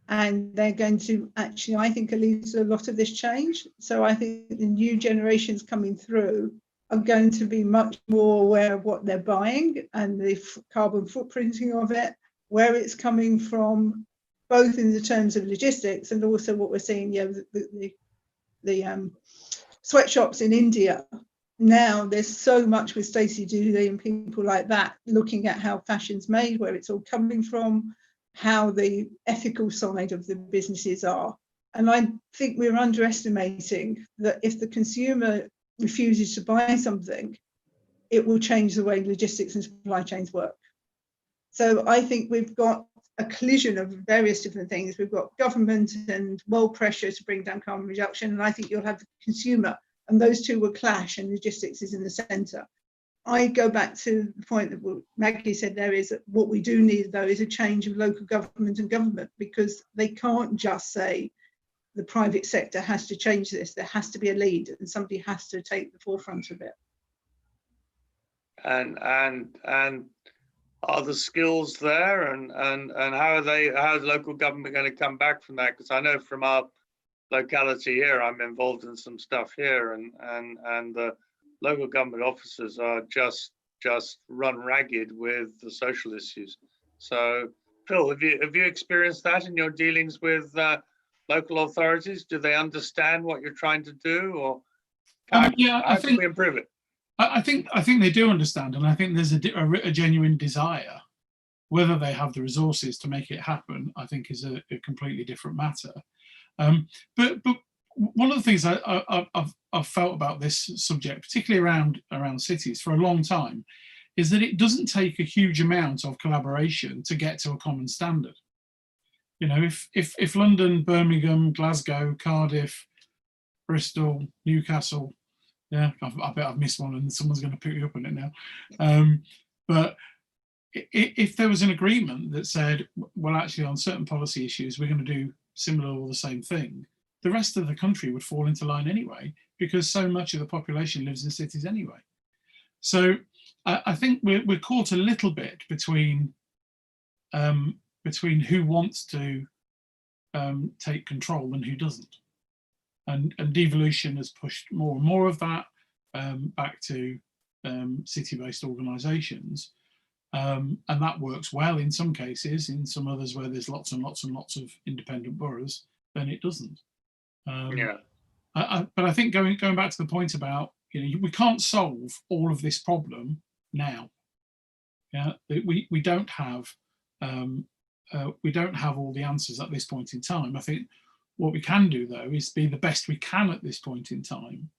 and they're going to actually, I think, lead to a lot of this change. So I think the new generations coming through are going to be much more aware of what they're buying and the carbon footprinting of it, where it's coming from, both in the terms of logistics and also what we're seeing, the sweatshops in India. Now there's so much with Stacey Dooley and people like that looking at how fashion's made, where it's all coming from, how the ethical side of the businesses are. And I think we're underestimating that if the consumer refuses to buy something, it will change the way logistics and supply chains work. So I think we've got a collision of various different things. We've got government and world pressure to bring down carbon reduction, and I think you'll have the consumer, and those two will clash, and logistics is in the centre. I go back to the point that Maggie said, there is what we do need, though, is a change of local government and government, because they can't just say the private sector has to change this. There has to be a lead, and somebody has to take the forefront of it. And are the skills there, and how is local government going to come back from that? Because I know from our locality here, I'm involved in some stuff here, and the local government officers are just run ragged with the social issues. So, Phil, have you experienced that in your dealings with local authorities? Do they understand what you're trying to do, or how can we improve it? I think they do understand, and I think there's a genuine desire Whether they have the resources to make it happen, I think, is a completely different matter. But one of the things I've felt about this subject, particularly around cities for a long time, is that it doesn't take a huge amount of collaboration to get to a common standard. You know, if London, Birmingham, Glasgow, Cardiff, Bristol, Newcastle, yeah, I bet I've missed one and someone's going to pick me up on it now. But if there was an agreement that said, well, actually on certain policy issues, we're going to do similar or the same thing, the rest of the country would fall into line anyway, because so much of the population lives in cities anyway. So I think we're caught a little bit between who wants to take control and who doesn't. And devolution has pushed more and more of that back to city-based organisations. And that works well in some cases. In some others where there's lots and lots and lots of independent boroughs, then it doesn't. Yeah. But I think going back to the point about, you know, we can't solve all of this problem now. Yeah, we don't have all the answers at this point in time. I think what we can do though is be the best we can at this point in time,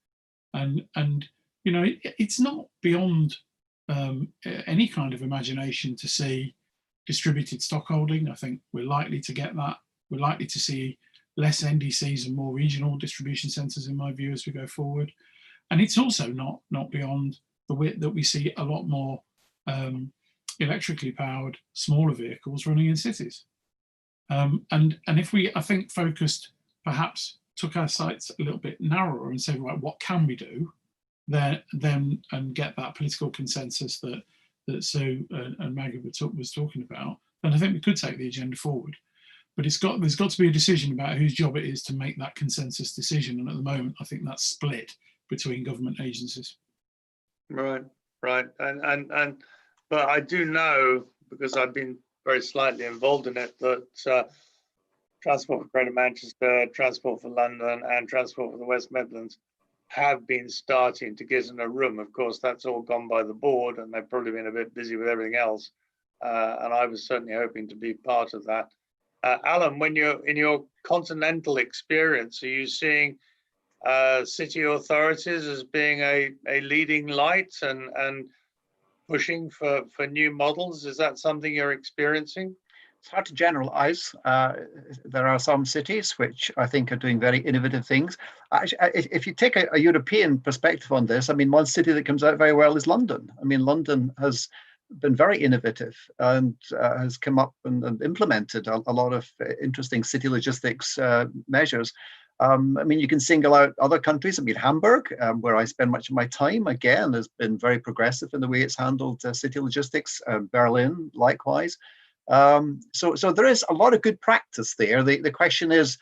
and you know, it's not beyond any kind of imagination to see distributed stockholding. I think we're likely to get that. We're likely to see less NDCs and more regional distribution centres, in my view, as we go forward. And it's also not beyond the wit that we see a lot more electrically powered smaller vehicles running in cities. And if we, I think, focused, perhaps took our sights a little bit narrower and said, right, what can we do then and get that political consensus that Sue and Maggie was talking about, then I think we could take the agenda forward. But there's got to be a decision about whose job it is to make that consensus decision. And at the moment, I think that's split between government agencies. Right. And but I do know, because I've been very slightly involved in it, that Transport for Greater Manchester, Transport for London and Transport for the West Midlands have been starting to get in a room. Of course, that's all gone by the board and they've probably been a bit busy with everything else. And I was certainly hoping to be part of that. Alan, when you're in your continental experience, are you seeing city authorities as being a leading light and pushing for new models? Is that something you're experiencing? It's hard to generalize. There are some cities which I think are doing very innovative things. Actually, if you take a European perspective on this, I mean, one city that comes out very well is London. I mean, London has been very innovative and has come up and implemented a lot of interesting city logistics measures. I mean, you can single out other countries. I mean, Hamburg, where I spend much of my time, again, has been very progressive in the way it's handled city logistics. Berlin, likewise. So there is a lot of good practice there. The question is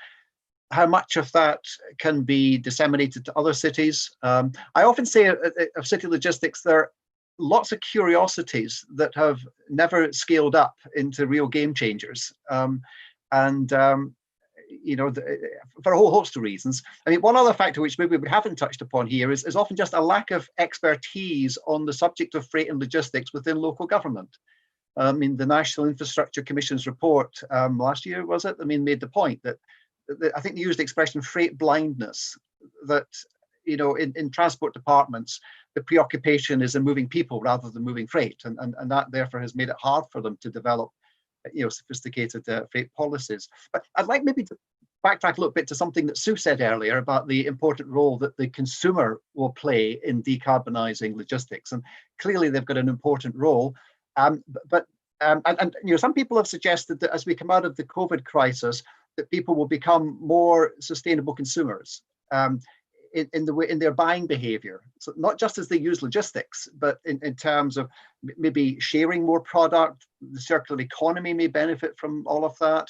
how much of that can be disseminated to other cities. I often say of city logistics, there are lots of curiosities that have never scaled up into real game changers. You know, for a whole host of reasons. I mean, one other factor which maybe we haven't touched upon here is often just a lack of expertise on the subject of freight and logistics within local government. I mean, the National Infrastructure Commission's report last year, was it? I mean, made the point that I think they used the expression freight blindness, that, you know, in transport departments, the preoccupation is in moving people rather than moving freight. And that therefore has made it hard for them to develop, you know, sophisticated freight policies. But I'd like maybe to backtrack a little bit to something that Sue said earlier about the important role that the consumer will play in decarbonising logistics. And clearly they've got an important role. But you know, some people have suggested that as we come out of the COVID crisis, that people will become more sustainable consumers in their buying behaviour. So not just as they use logistics, but in terms of maybe sharing more product. The circular economy may benefit from all of that.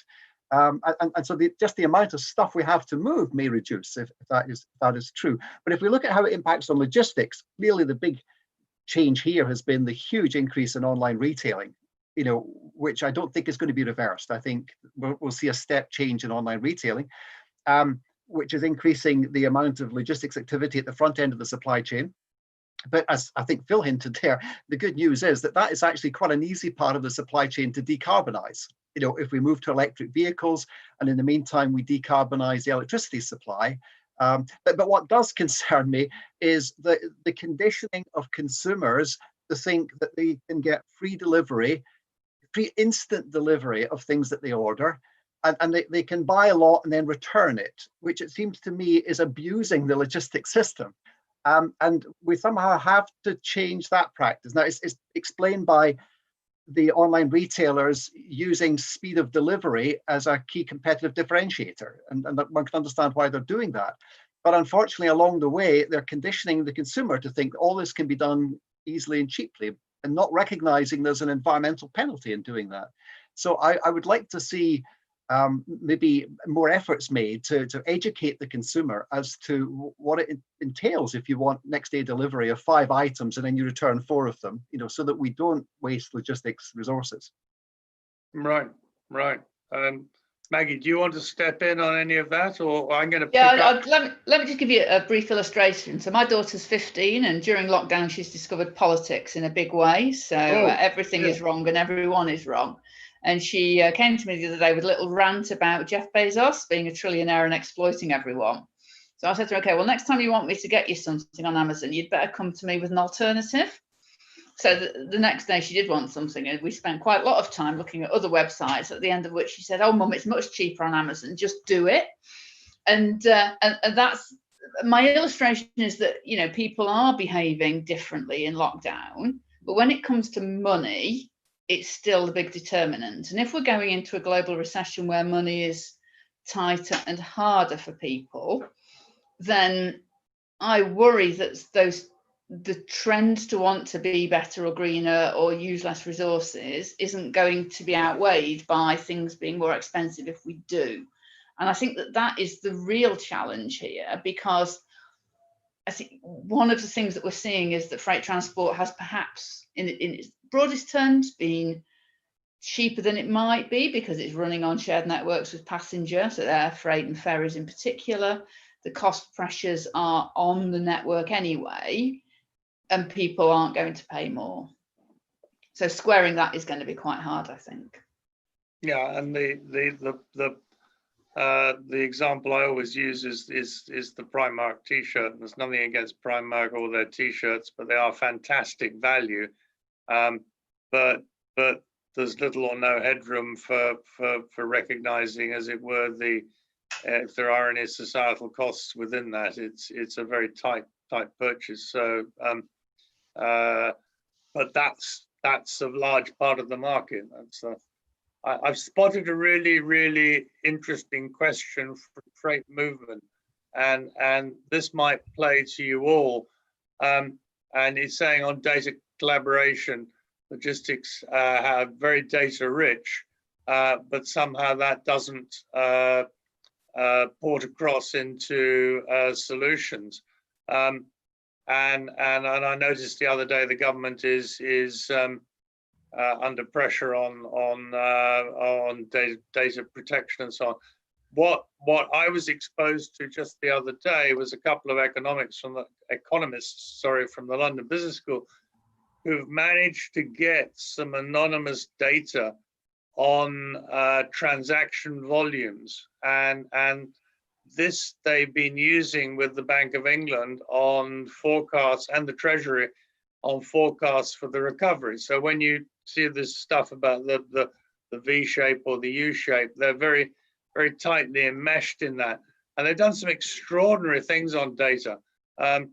And so just the amount of stuff we have to move may reduce if that is true. But if we look at how it impacts on logistics, clearly the big change here has been the huge increase in online retailing, you know, which I don't think is going to be reversed. I think we'll see a step change in online retailing, which is increasing the amount of logistics activity at the front end of the supply chain. But as I think Phil hinted there, the good news is that that is actually quite an easy part of the supply chain to decarbonize. You know, if we move to electric vehicles, and in the meantime we decarbonize the electricity supply. But what does concern me is the conditioning of consumers to think that they can get free delivery, free instant delivery of things that they order, and they can buy a lot and then return it, which it seems to me is abusing the logistics system. And we somehow have to change that practice. Now, it's explained by the online retailers using speed of delivery as a key competitive differentiator. And one can understand why they're doing that. But unfortunately, along the way, they're conditioning the consumer to think all this can be done easily and cheaply, and not recognizing there's an environmental penalty in doing that. So I would like to see maybe more efforts made to educate the consumer as to what it entails if you want next day delivery of 5 items and then you return 4 of them, you know, so that we don't waste logistics resources. Right. Maggie, do you want to step in on any of that, or I'm going to pick up? Let me just give you a brief illustration. So my daughter's 15, and during lockdown she's discovered politics in a big way. So everything is wrong and everyone is wrong. And she came to me the other day with a little rant about Jeff Bezos being a trillionaire and exploiting everyone. So I said to her, okay, well, next time you want me to get you something on Amazon, you'd better come to me with an alternative. So the next day she did want something, and we spent quite a lot of time looking at other websites, at the end of which she said, oh, Mum, it's much cheaper on Amazon, just do it. And that's my illustration, is that, you know, people are behaving differently in lockdown, but when it comes to money, it's still the big determinant. And if we're going into a global recession where money is tighter and harder for people, then I worry that the trend to want to be better or greener or use less resources isn't going to be outweighed by things being more expensive if we do. And I think that is the real challenge here, because I think one of the things that we're seeing is that freight transport has perhaps, in its broadest terms, been cheaper than it might be because it's running on shared networks with passengers, so air freight and ferries in particular. The cost pressures are on the network anyway, and people aren't going to pay more. So squaring that is going to be quite hard, I think. Yeah, and the example I always use is the Primark T-shirt. There's nothing against Primark or their T-shirts, but they are fantastic value. But there's little or no headroom for recognizing, as it were, if there are any societal costs within that. It's a very tight purchase. So, but that's a large part of the market. I've spotted a really interesting question for freight movement, and this might play to you all. And it's saying on data collaboration, logistics have very data rich, but somehow that doesn't port across into solutions. And I noticed the other day the government is under pressure on data protection and so on. What I was exposed to just the other day was a couple of economists from the London Business School, who've managed to get some anonymous data on transaction volumes, and this they've been using with the Bank of England on forecasts, and the Treasury on forecasts for the recovery. So when you see this stuff about the V shape or the U shape, they're very tightly enmeshed in that, and they've done some extraordinary things on data. And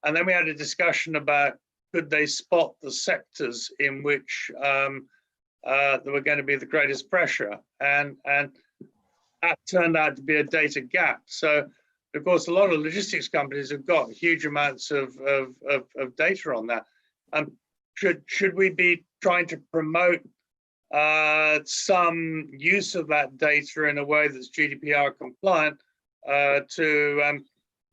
then we had a discussion about, could they spot the sectors in which there were going to be the greatest pressure, and that turned out to be a data gap. So of course a lot of logistics companies have got huge amounts of data on that. Should we be trying to promote some use of that data in a way that's GDPR compliant to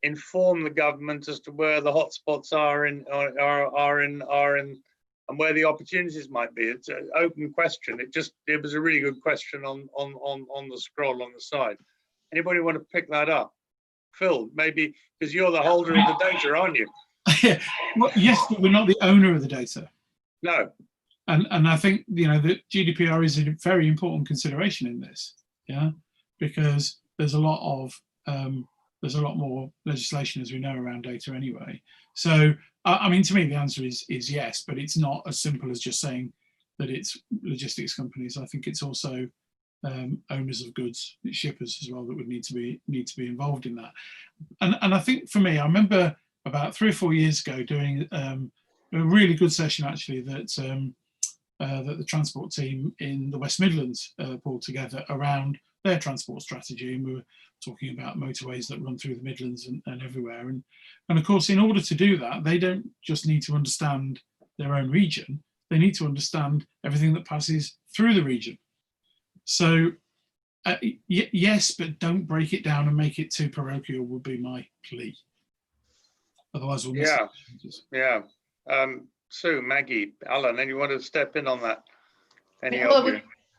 inform the government as to where the hotspots are in, and where the opportunities might be? It's an open question. It was a really good question on the scroll on the side. Anybody want to pick that up? Phil, maybe, because you're the holder of the data, aren't you? Well, yes, but we're not the owner of the data. No. And I think, you know, that GDPR is a very important consideration in this, yeah, because there's a lot more legislation, as we know, around data anyway. So, I mean, to me, the answer is yes, but it's not as simple as just saying that it's logistics companies. I think it's also owners of goods, shippers as well, that would need to be involved in that. And I think for me, I remember about 3 or 4 years ago doing a really good session actually that that the transport team in the West Midlands pulled together around their transport strategy, and we were talking about motorways that run through the Midlands and everywhere. And of course, in order to do that, they don't just need to understand their own region; they need to understand everything that passes through the region. So yes, but don't break it down and make it too parochial would be my plea. Otherwise, we'll miss it. Yeah. Sue, Maggie, Alan, anyone want to step in on that?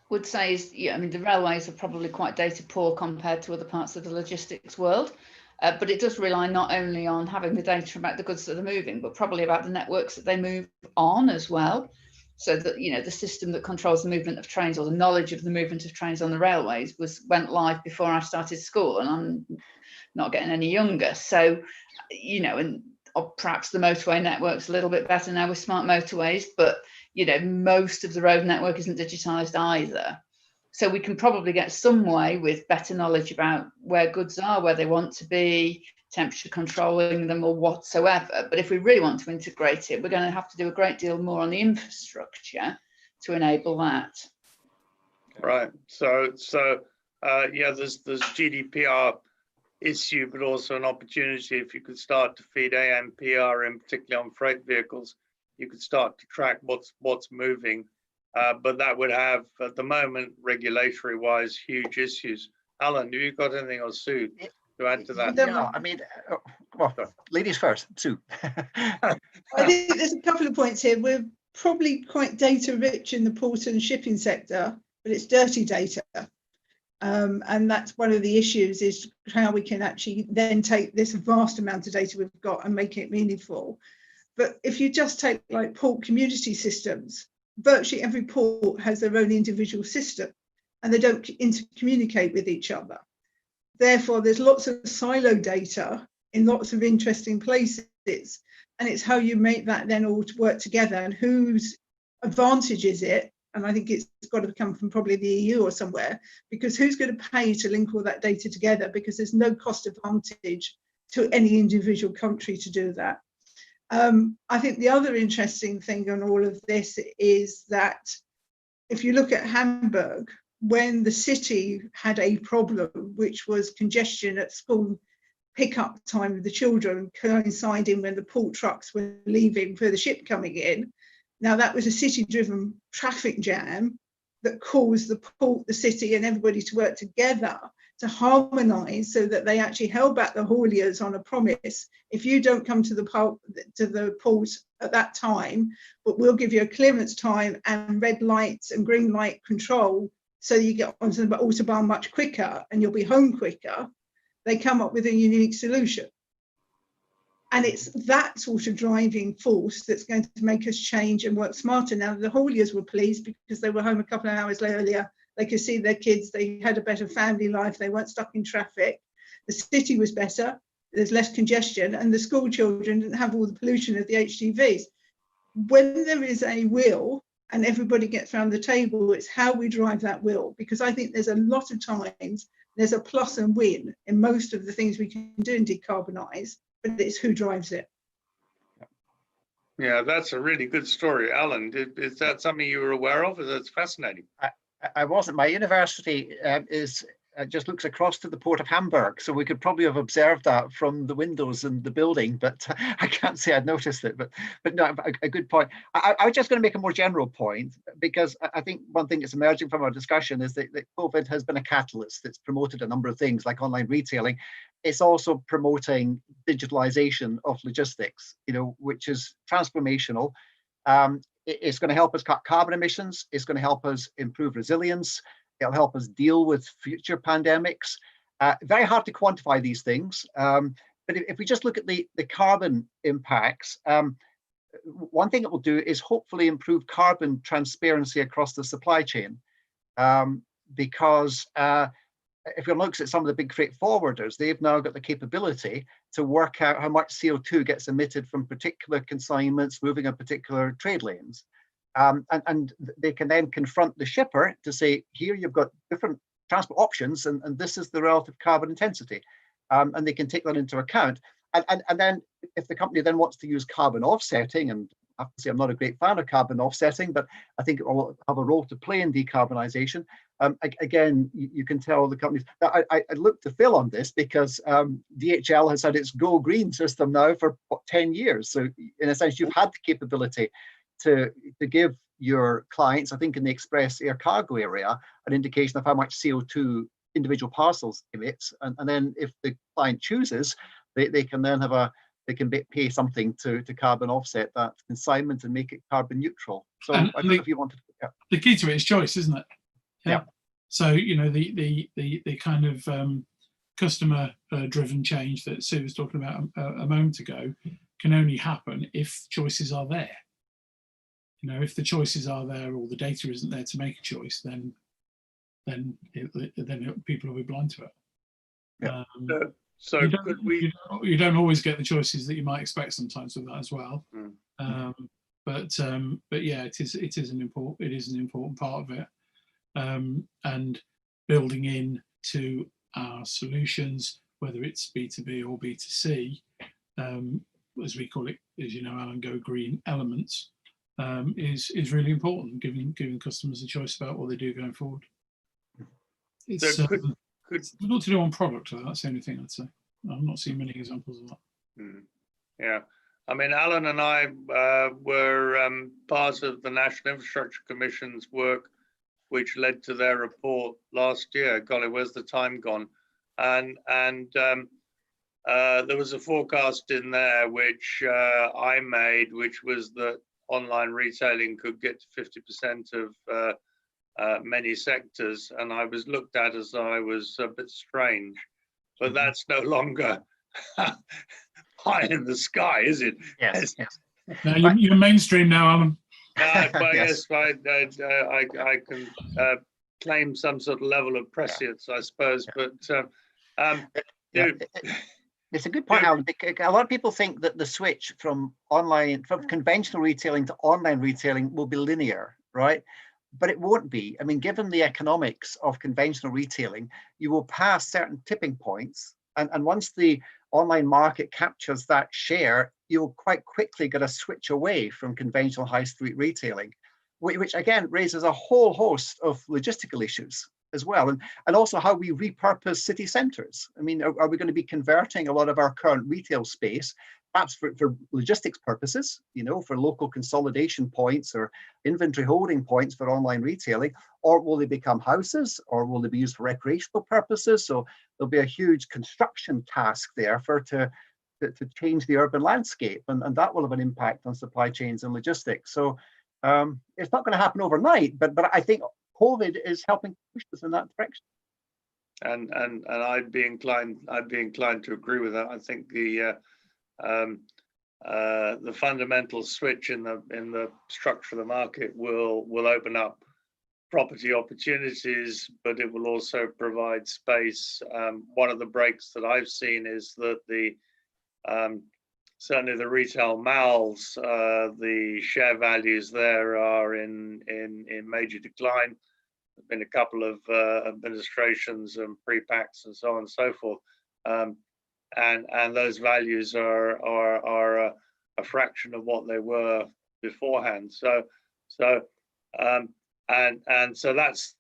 Would say is, yeah, I mean, the railways are probably quite data poor compared to other parts of the logistics world, but it does rely not only on having the data about the goods that are moving, but probably about the networks that they move on as well. So that, you know, the system that controls the movement of trains, or the knowledge of the movement of trains on the railways, went live before I started school, and I'm not getting any younger. So, you know, and or perhaps the motorway network's a little bit better now with smart motorways, but you know, most of the road network isn't digitized either. So we can probably get some way with better knowledge about where goods are, where they want to be, temperature controlling them or whatsoever. But if we really want to integrate it, we're going to have to do a great deal more on the infrastructure to enable that. Right. So yeah, there's GDPR issue, but also an opportunity. If you could start to feed ANPR, in particularly on freight vehicles, you could start to track what's moving. But that would have, at the moment, regulatory wise, huge issues. Alan, have you got anything, or Sue, to add to that? Yeah, I mean, well, ladies first, Sue. I think there's a couple of points here. We're probably quite data rich in the port and shipping sector, but it's dirty data. And that's one of the issues, is how we can actually then take this vast amount of data we've got and make it meaningful. But if you just take like port community systems, virtually every port has their own individual system and they don't intercommunicate with each other. Therefore, there's lots of silo data in lots of interesting places. And it's how you make that then all to work together, and whose advantage is it? And I think it's got to come from probably the EU or somewhere, because who's going to pay to link all that data together? Because there's no cost advantage to any individual country to do that. I think the other interesting thing on all of this is that if you look at Hamburg, when the city had a problem, which was congestion at school pickup time of the children coinciding when the port trucks were leaving for the ship coming in. Now that was a city-driven traffic jam that caused the port, the city and everybody to work together to harmonise so that they actually held back the hauliers on a promise. If you don't come to the port at that time, but we'll give you a clearance time and red lights and green light control so you get onto the autobahn much quicker and you'll be home quicker, they come up with a unique solution. And it's that sort of driving force that's going to make us change and work smarter. Now, the hauliers were pleased because they were home a couple of hours earlier. They could see their kids, they had a better family life, they weren't stuck in traffic. The city was better, there's less congestion, and the school children didn't have all the pollution of the HGVs. When there is a will and everybody gets around the table, it's how we drive that will. Because I think there's a lot of times there's a plus and win in most of the things we can do and decarbonise, but it's who drives it. Yeah, that's a really good story. Alan, is that something you were aware of? That's fascinating. I wasn't. My university just looks across to the port of Hamburg, so we could probably have observed that from the windows in the building, but I can't say I'd noticed it. But no, a good point. I was just going to make a more general point, because I think one thing that's emerging from our discussion is that COVID has been a catalyst. It's promoted a number of things like online retailing. It's also promoting digitalization of logistics, which is transformational. It's going to help us cut carbon emissions. It's going to help us improve resilience. It'll help us deal with future pandemics. Very hard to quantify these things, but but if we just look at the carbon impacts, one thing it will do is hopefully improve carbon transparency across the supply chain, because if one looks at some of the big freight forwarders, they've now got the capability to work out how much CO2 gets emitted from particular consignments moving on particular trade lanes. And they can then confront the shipper to say, here you've got different transport options, and this is the relative carbon intensity. And they can take that into account. And then if the company then wants to use carbon offsetting, and I have to say I'm not a great fan of carbon offsetting, but I think it will have a role to play in decarbonisation. Again, you can tell the companies. I looked to Phil on this because DHL has had its Go Green system now for 10 years. So in a sense, you've had the capability to give your clients, I think in the express air cargo area, an indication of how much CO2 individual parcels emits. And then if the client chooses, they can then have pay something to carbon offset that consignment and make it carbon neutral. So I don't know if you wanted to. Yeah. The key to it is choice, isn't it? Yeah. So the kind of customer driven change that Sue was talking about a moment ago can only happen if choices are there. If the choices are there or the data isn't there to make a choice, then people will be blind to it. Yeah. So you don't always get the choices that you might expect sometimes with that as well. But yeah, it is an important part of it, and building in to our solutions, whether it's B2B or B2C, as we call it, as you know, Alan, Go Green elements, is really important, giving customers a choice about what they do going forward. It's difficult to do on product, though. That's the only thing I'd say. I've not seen many examples of that. Yeah, I mean, Alan and I were part of the National Infrastructure Commission's work, which led to their report last year. Golly, where's the time gone? And there was a forecast in there which I made, which was that online retailing could get to 50% of many sectors, and I was looked at as I was a bit strange, but that's no longer high in the sky, is it? Yes. No, you're mainstream now, Alan. But yes, I can claim some sort of level of prescience, I suppose. But it's a good point, Alan. A lot of people think that the switch from conventional retailing to online retailing will be linear, right? But it won't be. I mean, given the economics of conventional retailing, you will pass certain tipping points. And once the online market captures that share, you'll quite quickly get a switch away from conventional high street retailing, which again raises a whole host of logistical issues as well. And also how we repurpose city centres. I mean, are we going to be converting a lot of our current retail space, perhaps for logistics purposes, for local consolidation points or inventory holding points for online retailing, or will they become houses, or will they be used for recreational purposes? So there'll be a huge construction task there to change the urban landscape, and that will have an impact on supply chains and logistics. So it's not going to happen overnight, but I think COVID is helping push us in that direction. And I'd be inclined to agree with that. I think the fundamental switch in the structure of the market will open up property opportunities, but it will also provide space. One of the breaks that I've seen is that certainly the retail malls, the share values there are in major decline. There've been a couple of administrations and pre-packs and so on and so forth. And those values are a fraction of what they were beforehand. So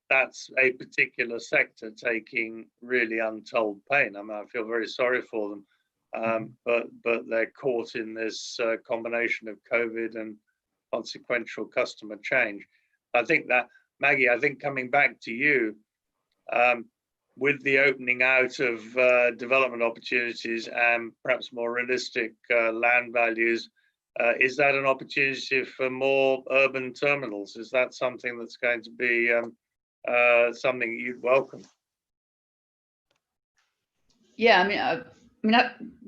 that's a particular sector taking really untold pain. I mean, I feel very sorry for them, but they're caught in this combination of COVID and consequential customer change. I think that, Maggie, coming back to you, with the opening out of development opportunities and perhaps more realistic land values, is that an opportunity for more urban terminals? Is that something that's going to be something you'd welcome? Yeah, I mean, I mean,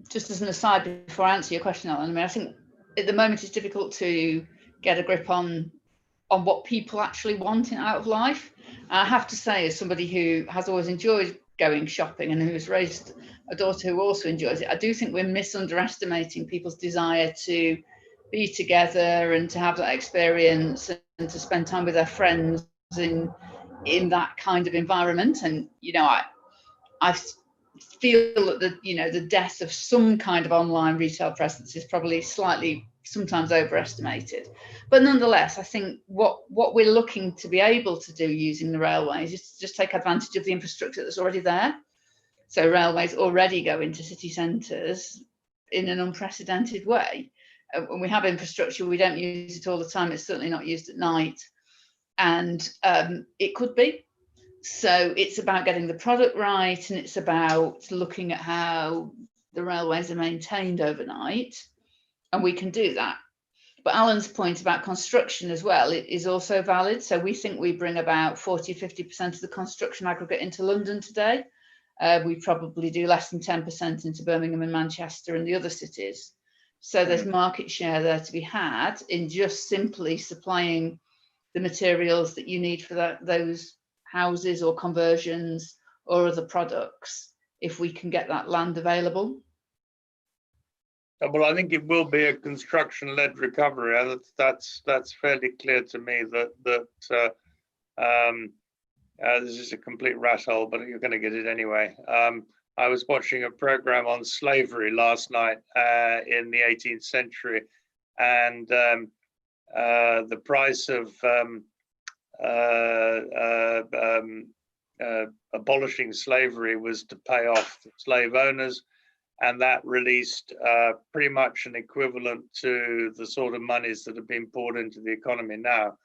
just as an aside before I answer your question, Alan, I mean, I think at the moment it's difficult to get a grip on what people actually want out of life. I have to say, as somebody who has always enjoyed going shopping and who's raised a daughter who also enjoys it, I do think we're misunderestimating people's desire to be together and to have that experience and to spend time with their friends in that kind of environment. And I feel that the death of some kind of online retail presence is probably slightly sometimes overestimated, but nonetheless, I think what we're looking to be able to do using the railways is to just take advantage of the infrastructure that's already there. So railways already go into city centres in an unprecedented way. When we have infrastructure, we don't use it all the time. It's certainly not used at night, and it could be. So it's about getting the product right, and it's about looking at how the railways are maintained overnight, and we can do that. But Alan's point about construction as well is also valid. So we think we bring about 40-50% of the construction aggregate into London today. We probably do less than 10% into Birmingham and Manchester and the other cities. So there's market share there to be had in just simply supplying the materials that you need for those houses or conversions or other products, if we can get that land available. Well, I think it will be a construction-led recovery. That's fairly clear to me. That this is a complete rat hole, but you're going to get it anyway. I was watching a program on slavery last night in the 18th century, and the price of abolishing slavery was to pay off the slave owners, and that released pretty much an equivalent to the sort of monies that have been poured into the economy now.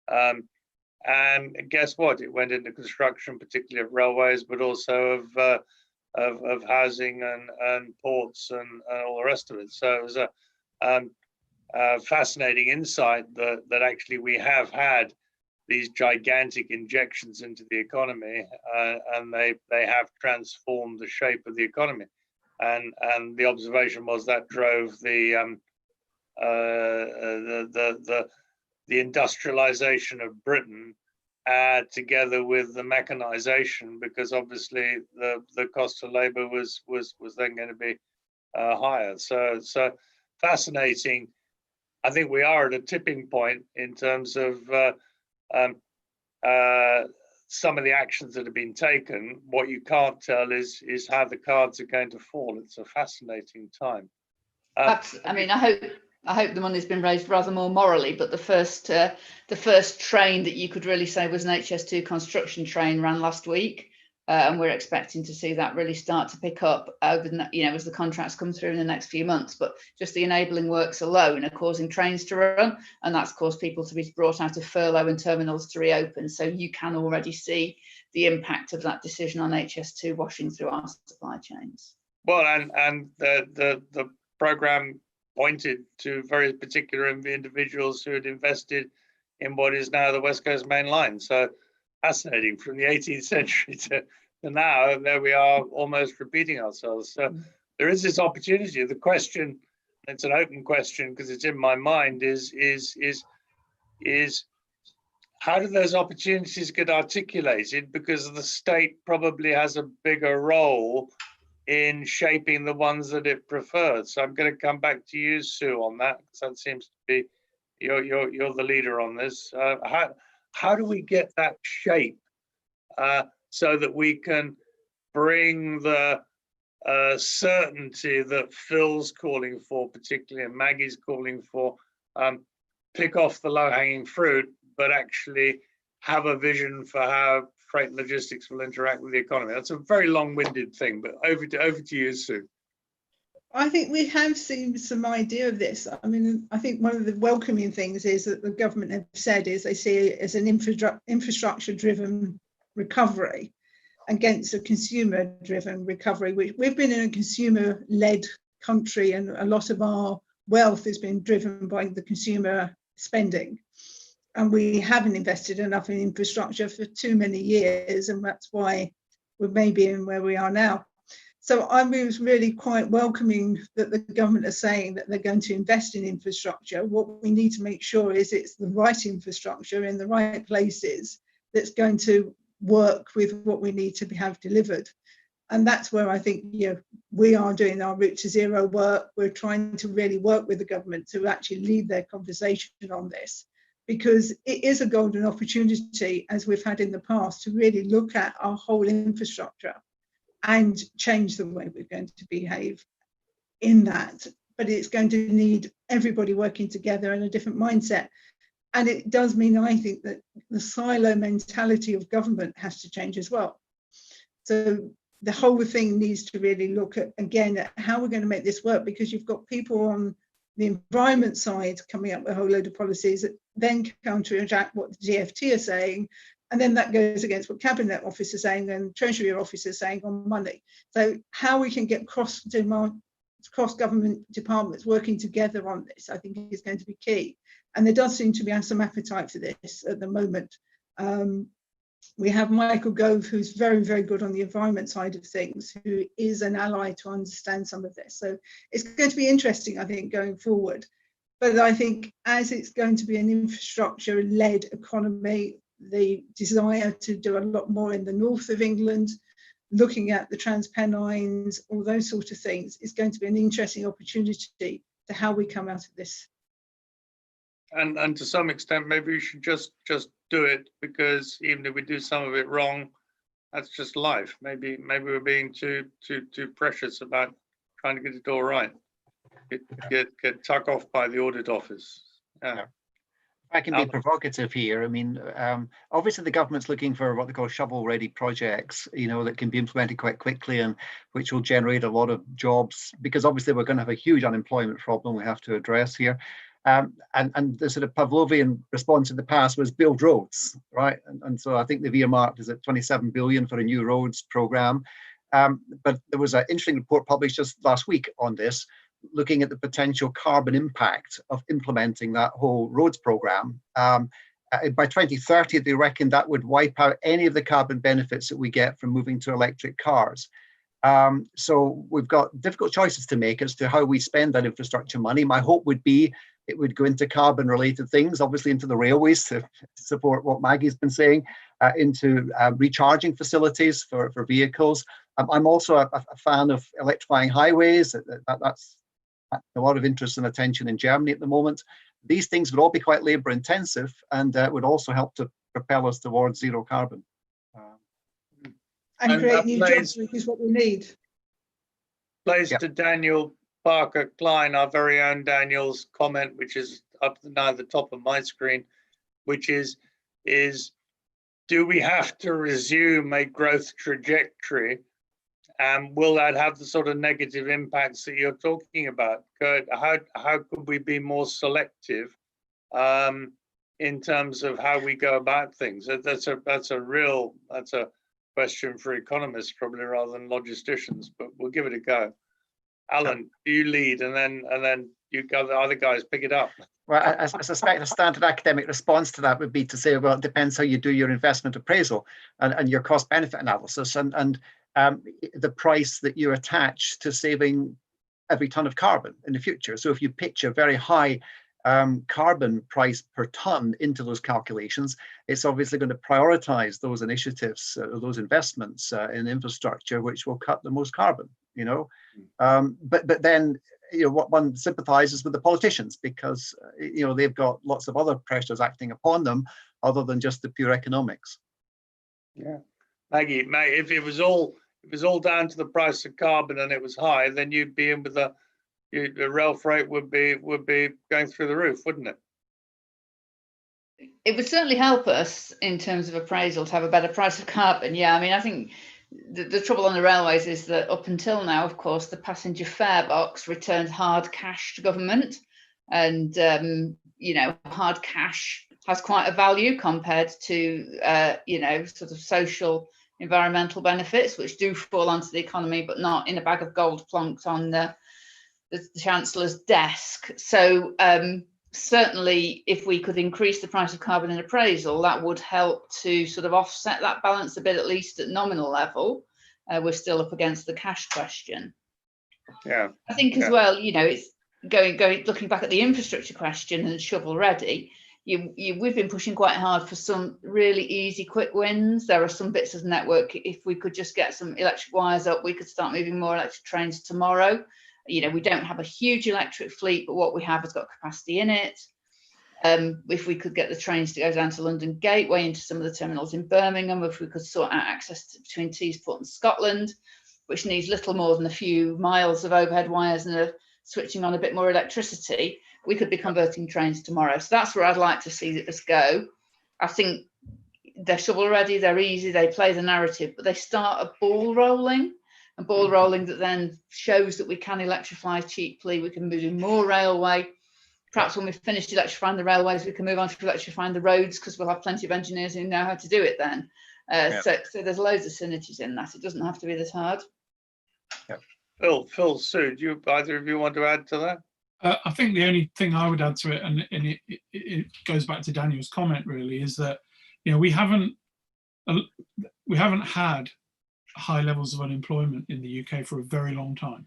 And guess what? It went into construction, particularly of railways, but also of housing and ports and all the rest of it. So it was a fascinating insight that actually we have had these gigantic injections into the economy, and they have transformed the shape of the economy. And the observation was that drove the industrialization of Britain, together with the mechanization, because obviously the cost of labor was then going to be higher. So fascinating. I think we are at a tipping point in terms of some of the actions that have been taken. What you can't tell is how the cards are going to fall. It's a fascinating time. I mean, I hope the money's been raised rather more morally, but the first train that you could really say was an HS2 construction train ran last week, and we're expecting to see that really start to pick up over as the contracts come through in the next few months. But just the enabling works alone are causing trains to run, and that's caused people to be brought out of furlough and terminals to reopen. So you can already see the impact of that decision on HS2 washing through our supply chains. Well, and the program pointed to very particular individuals who had invested in what is now the West Coast Main Line. So fascinating, from the 18th century to now, and there we are almost repeating ourselves. So there is this opportunity. The question, it's an open question because it's in my mind, is how do those opportunities get articulated? Because the state probably has a bigger role in shaping the ones that it prefers. So I'm going to come back to you, Sue, on that, because that seems to be you're the leader on this. How do we get that shape so that we can bring the certainty that Phil's calling for, particularly, and Maggie's calling for, pick off the low-hanging fruit, but actually have a vision for how freight logistics will interact with the economy? That's a very long-winded thing, but over to you, Sue. I think we have seen some idea of this. I mean, I think one of the welcoming things is that the government have said is they see it as an infrastructure-driven recovery against a consumer-driven recovery. We've been in a consumer-led country, and a lot of our wealth has been driven by the consumer spending. And we haven't invested enough in infrastructure for too many years, and that's why we're maybe in where we are now. So I was really quite welcoming that the government are saying that they're going to invest in infrastructure. What we need to make sure is it's the right infrastructure in the right places that's going to work with what we need to have delivered. And that's where I think, you know, we are doing our Route to Zero work. We're trying to really work with the government to actually lead their conversation on this, because it is a golden opportunity, as we've had in the past, to really look at our whole infrastructure and change the way we're going to behave in that. But it's going to need everybody working together in a different mindset. And it does mean, I think, that the silo mentality of government has to change as well. So the whole thing needs to really look at, again, at how we're going to make this work, because you've got people on the environment side coming up with a whole load of policies that then counteract what the DfT are saying, and then that goes against what Cabinet Office is saying and Treasury Office is saying on money. So how we can get cross-government departments working together on this, I think, is going to be key. And there does seem to be some appetite for this at the moment. We have Michael Gove, who's very, very good on the environment side of things, who is an ally to understand some of this. So it's going to be interesting, I think, going forward. But I think as it's going to be an infrastructure-led economy, the desire to do a lot more in the north of England, looking at the Transpennines, all those sort of things, is going to be an interesting opportunity to how we come out of this. And to some extent, maybe we should just do it, because even if we do some of it wrong, that's just life. Maybe we're being too precious about trying to get it all right. Get tucked off by the audit office. Yeah. I can be provocative here. I mean, obviously the government's looking for what they call shovel-ready projects, you know, that can be implemented quite quickly and which will generate a lot of jobs, because obviously we're going to have a huge unemployment problem we have to address here. And the sort of Pavlovian response in the past was build roads, right? And so I think they've earmarked is at 27 billion for a new roads program. But there was an interesting report published just last week on this, looking at the potential carbon impact of implementing that whole roads program. By 2030, they reckon that would wipe out any of the carbon benefits that we get from moving to electric cars. So we've got difficult choices to make as to how we spend that infrastructure money. My hope would be it would go into carbon related things, obviously into the railways to support what Maggie's been saying, into recharging facilities for vehicles. I'm also a fan of electrifying highways. That's a lot of interest and attention in Germany at the moment. These things would all be quite labour intensive and would also help to propel us towards zero carbon. And create new jobs, which is what we need. Plays to Daniel Parker Klein, our very own Daniel's comment, which is up now at the top of my screen, which is do we have to resume a growth trajectory? And will that have the sort of negative impacts that you're talking about? How could we be more selective in terms of how we go about things? That's a question for economists probably rather than logisticians, but we'll give it a go. Alan, you lead, and then you go, the other guys pick it up. Well, I suspect a standard academic response to that would be to say, well, it depends how you do your investment appraisal and your cost benefit analysis and the price that you attach to saving every ton of carbon in the future. So if you pitch a very high carbon price per ton into those calculations, it's obviously going to prioritize those initiatives, those investments in infrastructure, which will cut the most carbon, you know. But then, you know, what one sympathizes with the politicians because, you know, they've got lots of other pressures acting upon them other than just the pure economics. Yeah. Maggie, if it was all down to the price of carbon and it was high, then you'd be in with the rail freight would be going through the roof, wouldn't it? It would certainly help us in terms of appraisal to have a better price of carbon. Yeah, I mean, I think the trouble on the railways is that up until now, of course, the passenger fare box returns hard cash to government, and you know, hard cash has quite a value compared to you know, sort of social environmental benefits, which do fall onto the economy, but not in a bag of gold plonked on the Chancellor's desk. So certainly if we could increase the price of carbon in appraisal, that would help to sort of offset that balance a bit, at least at nominal level. we're still up against the cash question. Yeah. I think as well, you know, it's looking back at the infrastructure question and shovel ready. We've been pushing quite hard for some really easy, quick wins. There are some bits of the network. If we could just get some electric wires up, we could start moving more electric trains tomorrow. You know, we don't have a huge electric fleet, but what we have has got capacity in it. If we could get the trains to go down to London Gateway into some of the terminals in Birmingham, if we could sort out access between Teesport and Scotland, which needs little more than a few miles of overhead wires and switching on a bit more electricity, we could be converting trains tomorrow. So that's where I'd like to see us go. I think they're shovel ready, they're easy, they play the narrative, but they start a ball rolling that then shows that we can electrify cheaply, we can move in more railway. Perhaps when we've finished electrifying the railways, we can move on to electrifying the roads, because we'll have plenty of engineers who know how to do it then. So there's loads of synergies in that. It doesn't have to be this hard. Phil, Sue, do you, either of you want to add to that? I think the only thing I would add to it, and it goes back to Daniel's comment really, is that, you know, we haven't had high levels of unemployment in the UK for a very long time.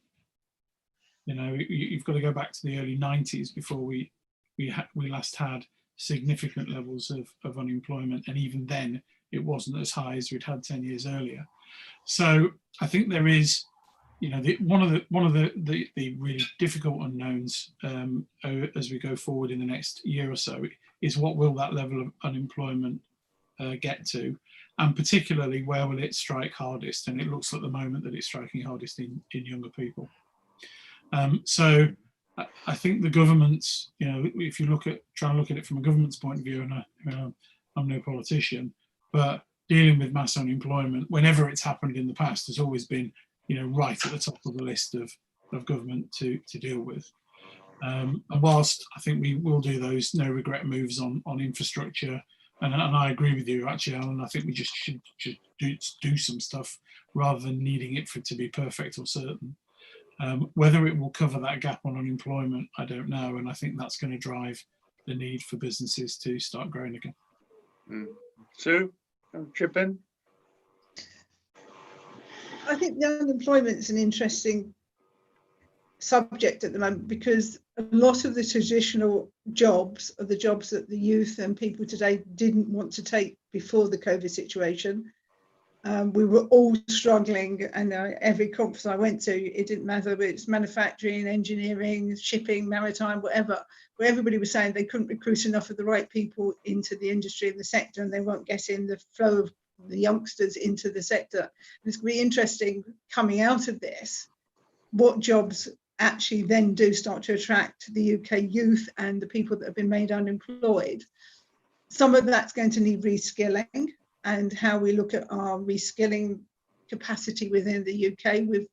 You know, you've got to go back to the early 90s before we last had significant levels of unemployment, and even then it wasn't as high as we'd had 10 years earlier. So I think there is, you know, one of the really difficult unknowns as we go forward in the next year or so is what will that level of unemployment get to, and particularly where will it strike hardest? And it looks at the moment that it's striking hardest in younger people. So I think the government's, you know, if you try and look at it from a government's point of view, and I'm no politician, but dealing with mass unemployment, whenever it's happened in the past, has always been, you know, right at the top of the list of government to deal with. And whilst I think we will do those no regret moves on infrastructure, and I agree with you actually, Alan, I think we just should do some stuff rather than needing it to be perfect or certain. Whether it will cover that gap on unemployment, I don't know, and I think that's going to drive the need for businesses to start growing again. Sue, chip in? I think the unemployment is an interesting subject at the moment, because a lot of the traditional jobs are the jobs that the youth and people today didn't want to take before the COVID situation. We were all struggling, and every conference I went to, it didn't matter whether it's manufacturing, engineering, shipping, maritime, whatever, where everybody was saying they couldn't recruit enough of the right people into the industry and the sector, and they weren't getting the flow of the youngsters into the sector. And it's going to be interesting coming out of this, what jobs actually then do start to attract the UK youth and the people that have been made unemployed. Some of that's going to need reskilling, and how we look at our reskilling capacity within the UK. We've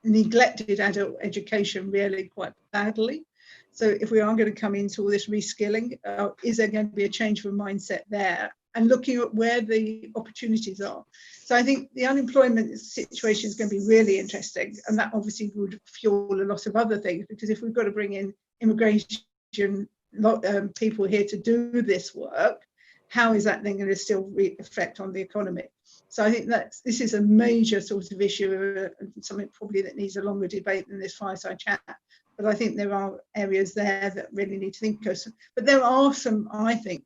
neglected adult education really quite badly. So if we are going to come into all this reskilling, is there going to be a change of mindset there? And looking at where the opportunities are. So I think the unemployment situation is going to be really interesting, and that obviously would fuel a lot of other things, because if we've got to bring in immigration people here to do this work, how is that then going to still reflect on the economy? So I think that this is a major sort of issue, something probably that needs a longer debate than this fireside chat. But I think there are areas there that really need to think of. But there are some, I think,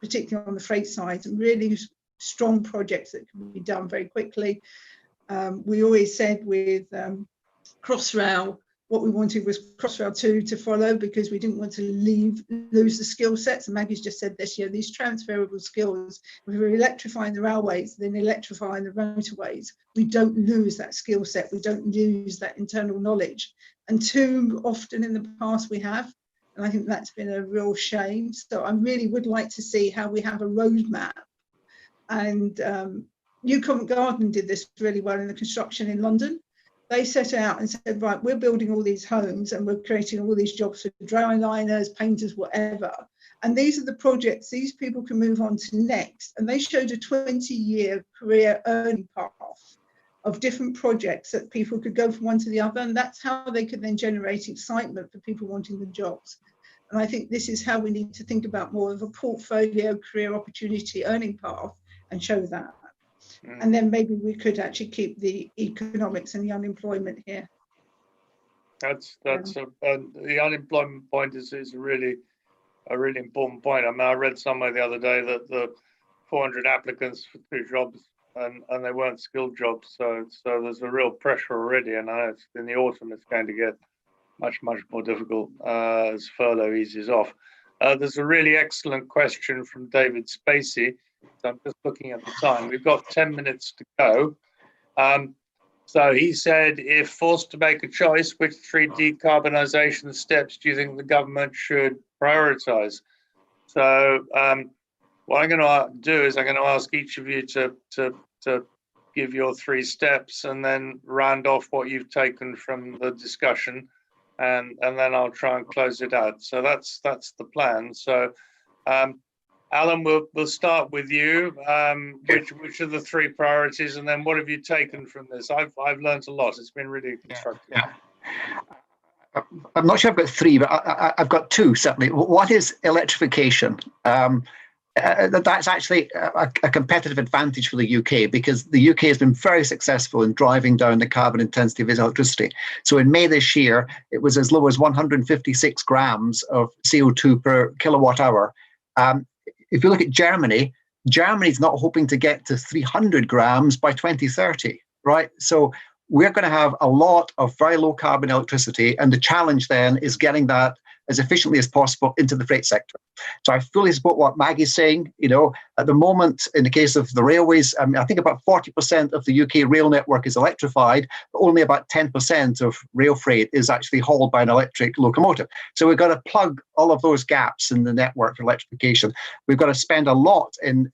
particularly on the freight side, some really strong projects that can be done very quickly. We always said with Crossrail, what we wanted was Crossrail 2 to follow, because we didn't want to lose the skill sets. And Maggie's just said this year, these transferable skills, if we're electrifying the railways, then electrifying the motorways, we don't lose that skill set, we don't lose that internal knowledge. And too often in the past we have, and I think that's been a real shame. So I really would like to see how we have a roadmap. And New Covent Garden did this really well in the construction in London. They set out and said, right, we're building all these homes and we're creating all these jobs for dry liners, painters, whatever. And these are the projects these people can move on to next. And they showed a 20-year career earning path of different projects that people could go from one to the other. And that's how they could then generate excitement for people wanting the jobs. And I think this is how we need to think about more of a portfolio career opportunity earning path and show that. And then maybe we could actually keep the economics and the unemployment here. The unemployment point is really a really important point. I mean, I read somewhere the other day that the 400 applicants for 2 jobs and they weren't skilled jobs. So there's a real pressure already. And I know in the autumn it's going to get much more difficult as furlough eases off. There's a really excellent question from David Spacey. So I'm just looking at the time. We've got 10 minutes to go. So he said, if forced to make a choice, which 3 decarbonisation steps do you think the government should prioritise? So what I'm going to do is I'm going to ask each of you to give your 3 steps and then round off what you've taken from the discussion, and then I'll try and close it out. So that's the plan. So Alan, we'll start with you. Which are the 3 priorities, and then what have you taken from this? I've learned a lot. It's been really constructive. Yeah. I'm not sure I've got 3, but I've got 2 certainly. One is electrification. That's actually a competitive advantage for the UK, because the UK has been very successful in driving down the carbon intensity of its electricity. So in May this year, it was as low as 156 grams of CO2 per kilowatt hour. If you look at Germany, Germany's not hoping to get to 300 grams by 2030, right? So we're going to have a lot of very low carbon electricity, and the challenge then is getting that as efficiently as possible into the freight sector. So I fully support what Maggie's saying. You know, at the moment, in the case of the railways, I think about 40% of the UK rail network is electrified, but only about 10% of rail freight is actually hauled by an electric locomotive. So we've got to plug all of those gaps in the network for electrification. We've got to spend a lot in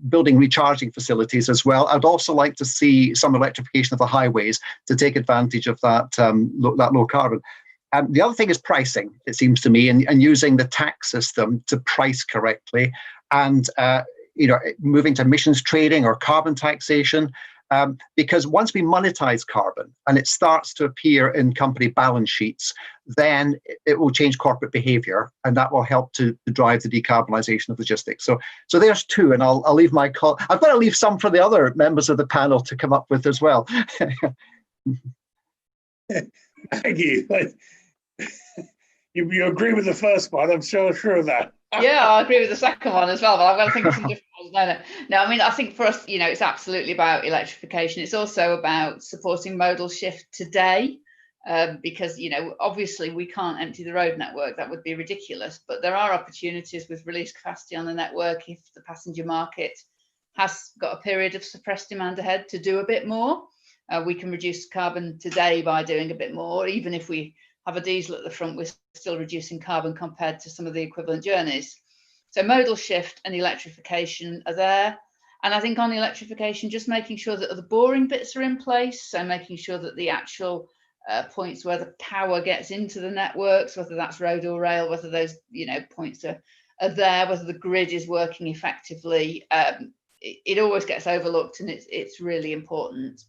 building recharging facilities as well. I'd also like to see some electrification of the highways to take advantage of that low carbon. The other thing is pricing, it seems to me, and using the tax system to price correctly, and moving to emissions trading or carbon taxation, because once we monetize carbon and it starts to appear in company balance sheets, then it will change corporate behavior, and that will help to drive the decarbonisation of logistics. So there's 2, and I'll leave my call. I've got to leave some for the other members of the panel to come up with as well. Maggie, you agree with the first one, I'm sure of that. Yeah, I agree with the second one as well, but I'm going to think of some different ones. No, I mean, I think for us, it's absolutely about electrification. It's also about supporting modal shift today, because, obviously we can't empty the road network. That would be ridiculous, but there are opportunities with released capacity on the network if the passenger market has got a period of suppressed demand ahead to do a bit more. We can reduce carbon today by doing a bit more. Even if we have a diesel at the front, we're still reducing carbon compared to some of the equivalent journeys. So modal shift and electrification are there. And I think on electrification, just making sure that the boring bits are in place. So making sure that the actual points where the power gets into the networks, whether that's road or rail, whether those points are there, whether the grid is working effectively, it always gets overlooked, and it's really important.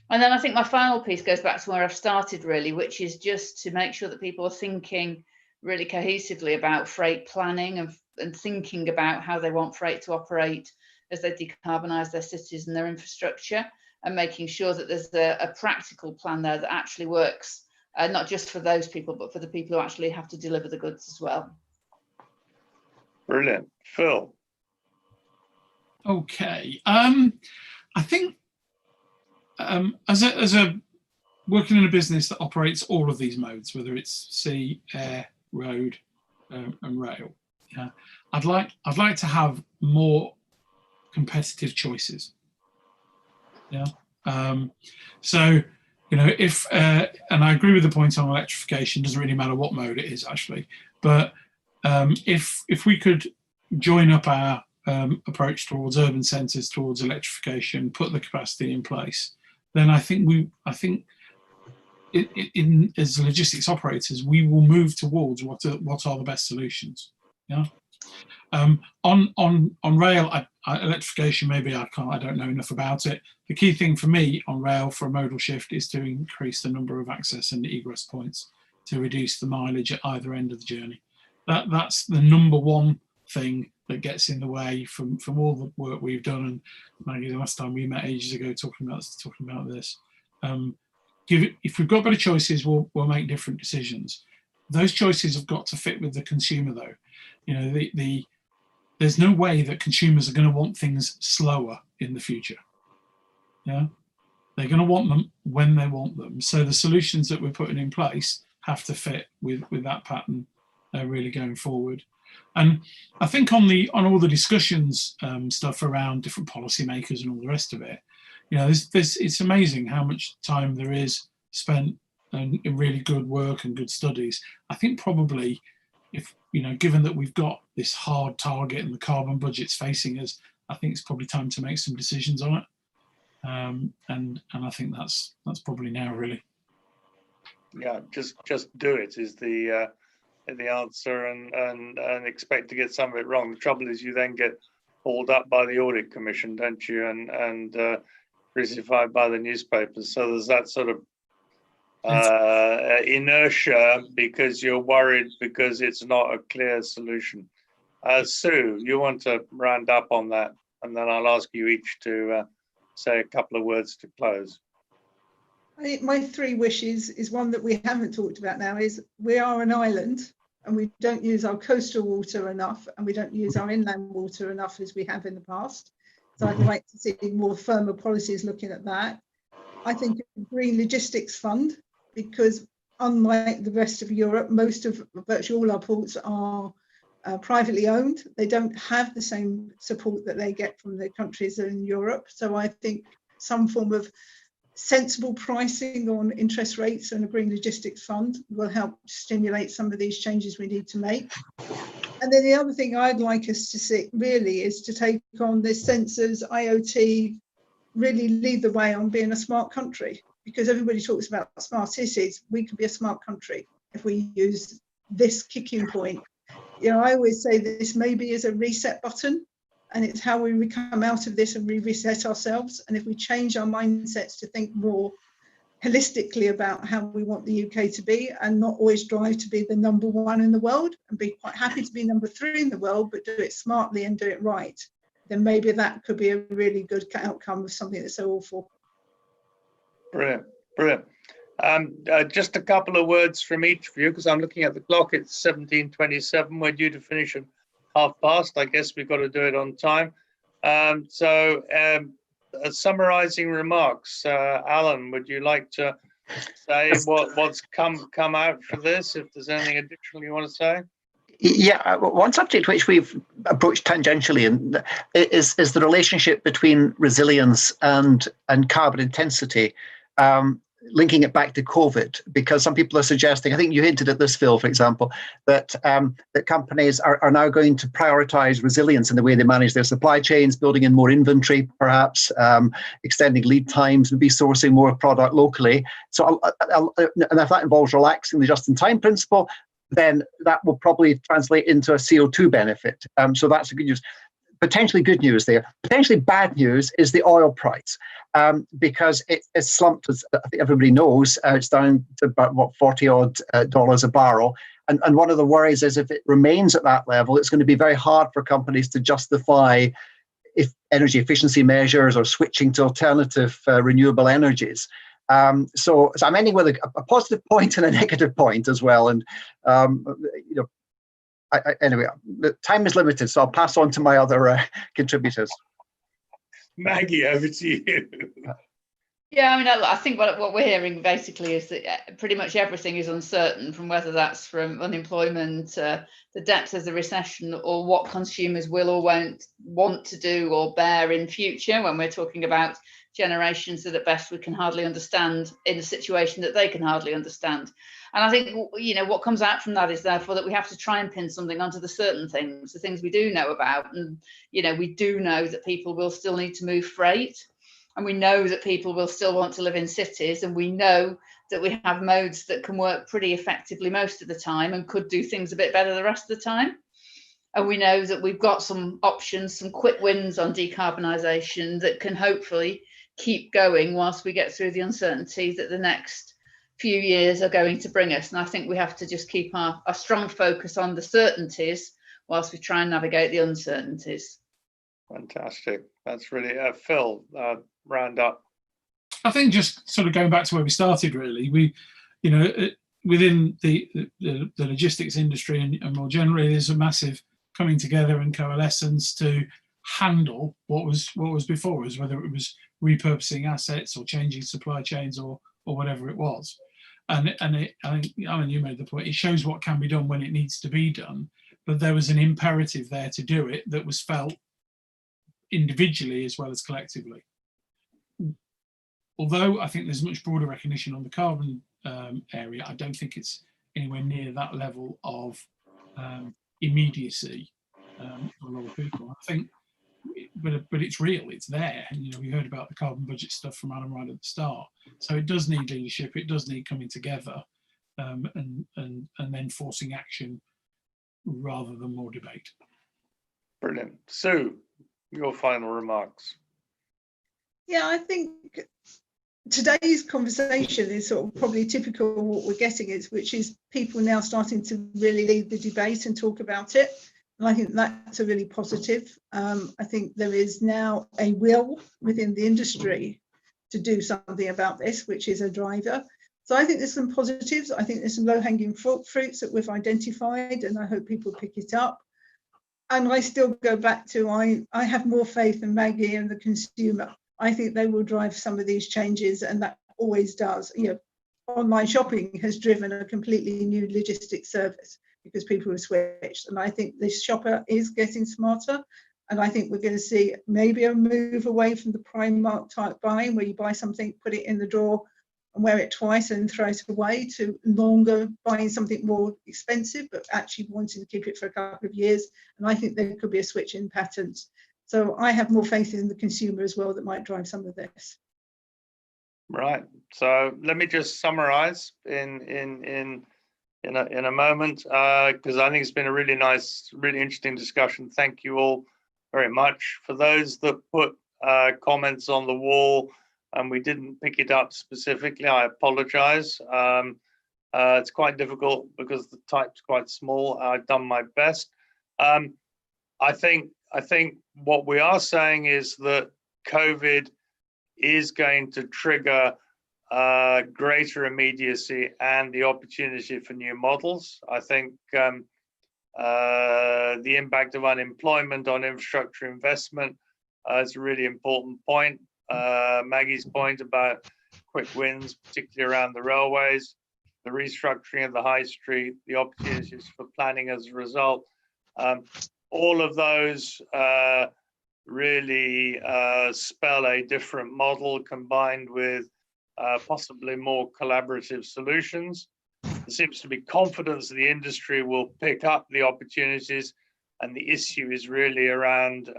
And then I think my final piece goes back to where I've started, really, which is just to make sure that people are thinking really cohesively about freight planning and thinking about how they want freight to operate as they decarbonise their cities and their infrastructure, and making sure that there's a practical plan there that actually works, not just for those people, but for the people who actually have to deliver the goods as well. Brilliant. Phil. Okay. I think as a working in a business that operates all of these modes, whether it's sea, air, road, and rail, I'd like to have more competitive choices. So if and I agree with the point on electrification. Doesn't really matter what mode it is actually, but if we could join up our approach towards urban centres, towards electrification, put the capacity in place, then I think as logistics operators, we will move towards what are the best solutions. On rail, electrification, maybe I don't know enough about it. The key thing for me on rail for a modal shift is to increase the number of access and egress points to reduce the mileage at either end of the journey. That's the number one thing that gets in the way from all the work we've done. And Maggie, the last time we met ages ago talking about this, if we've got better choices, we'll make different decisions. Those choices have got to fit with the consumer, though. You know, there's no way that consumers are going to want things slower in the future. Yeah, they're going to want them when they want them. So the solutions that we're putting in place have to fit with that pattern really going forward. And I think on all the discussions stuff around different policymakers and all the rest of it, you know, it's amazing how much time there is spent in really good work and good studies. I think probably, if you know, given that we've got this hard target and the carbon budget's facing us, I think it's probably time to make some decisions on it. And I think that's probably now, really. Yeah, just do it is the answer, and expect to get some of it wrong. The trouble is, you then get hauled up by the audit commission, don't you, and crucified by the newspapers. So there's that sort of inertia because you're worried because it's not a clear solution. Sue, you want to round up on that, and then I'll ask you each to say a couple of words to close. I think my three wishes is one that we haven't talked about now, is we are an island and we don't use our coastal water enough, and we don't use our inland water enough as we have in the past. So I'd like to see more firmer policies looking at that. I think a green logistics fund, because unlike the rest of Europe, virtually all our ports are privately owned. They don't have the same support that they get from the countries in Europe. So I think some form of sensible pricing on interest rates and a green logistics fund will help stimulate some of these changes we need to make. And then the other thing I'd like us to see really is to take on this sensors, IoT, really lead the way on being a smart country, because everybody talks about smart cities. We could be a smart country if we use this kicking point. You know, I always say this maybe is a reset button, and it's how we come out of this and we reset ourselves. And if we change our mindsets to think more holistically about how we want the UK to be, and not always drive to be the #1 in the world, and be quite happy to be #3 in the world, but do it smartly and do it right, then maybe that could be a really good outcome of something that's so awful. Brilliant, brilliant. Just a couple of words from each of you, because I'm looking at the clock. It's 17:27. We're due to finish at past. I guess we've got to do it on time. Summarizing remarks. Alan, would you like to say what's come out for this, if there's anything additional you want to say? Yeah, one subject which we've approached tangentially is the relationship between resilience and carbon intensity, linking it back to COVID, because some people are suggesting, I think you hinted at this, Phil, for example, that companies are now going to prioritize resilience in the way they manage their supply chains, building in more inventory, perhaps, extending lead times, maybe sourcing more product locally. So, and if that involves relaxing the just-in-time principle, then that will probably translate into a CO2 benefit. So that's a good news. Potentially good news there. Potentially bad news is the oil price, because it's slumped, as I think everybody knows. It's down to about, $40 odd a barrel. And one of the worries is if it remains at that level, it's going to be very hard for companies to justify energy efficiency measures or switching to alternative renewable energies. So I'm ending with a positive point and a negative point as well. And anyway, the time is limited, so I'll pass on to my other contributors. Maggie, over to you. Yeah, I mean, I think what we're hearing basically is that pretty much everything is uncertain, from whether that's from unemployment, the depth of the recession, or what consumers will or won't want to do or bear in future, when we're talking about generations that at best we can hardly understand in a situation that they can hardly understand. And I think, you know, what comes out from that is therefore that we have to try and pin something onto the certain things, the things we do know about. And, you know, we do know that people will still need to move freight, and we know that people will still want to live in cities, and we know that we have modes that can work pretty effectively most of the time and could do things a bit better the rest of the time. And we know that we've got some options, some quick wins on decarbonisation that can hopefully keep going whilst we get through the uncertainty that the next few years are going to bring us. And I think we have to just keep our strong focus on the certainties whilst we try and navigate the uncertainties. Fantastic. That's really Phil, round up. I think just sort of going back to where we started, really, we, you know, within the logistics industry and more generally, there's a massive coming together and coalescence to handle what was before us, whether it was repurposing assets or changing supply chains or whatever it was. And I think, Alan, you made the point, it shows what can be done when it needs to be done, but there was an imperative there to do it that was felt individually as well as collectively. Although I think there's much broader recognition on the carbon area, I don't think it's anywhere near that level of immediacy for a lot of people. I think, but it's real, it's there. And, you know, we heard about the carbon budget stuff from Alan right at the start. So it does need leadership, it does need coming together and then forcing action rather than more debate. Brilliant. Sue, your final remarks. Yeah, I think today's conversation is sort of probably typical of what we're getting is, which is people now starting to really lead the debate and talk about it. And I think that's a really positive. I think there is now a will within the industry to do something about this, which is a driver. So I think there's some positives. I think there's some low-hanging fruits that we've identified, and I hope people pick it up. And I still go back to, I have more faith in Maggie and the consumer. I think they will drive some of these changes, and that always does. You know, online shopping has driven a completely new logistics service because people have switched. And I think this shopper is getting smarter. And I think we're going to see maybe a move away from the Primark type buying, where you buy something, put it in the drawer and wear it twice and throw it away, to longer buying something more expensive, but actually wanting to keep it for a couple of years. And I think there could be a switch in patterns. So I have more faith in the consumer as well that might drive some of this. Right. So let me just summarize in a moment, because I think it's been a really nice, really interesting discussion. Thank you all very much. For those that put comments on the wall and we didn't pick it up specifically, I apologize. It's quite difficult because the type's quite small. I've done my best. I think what we are saying is that COVID is going to trigger greater immediacy and the opportunity for new models. I think the impact of unemployment on infrastructure investment is a really important point. Maggie's point about quick wins, particularly around the railways, the restructuring of the high street, the opportunities for planning as a result. All of those really spell a different model combined with possibly more collaborative solutions. There seems to be confidence that the industry will pick up the opportunities, and the issue is really around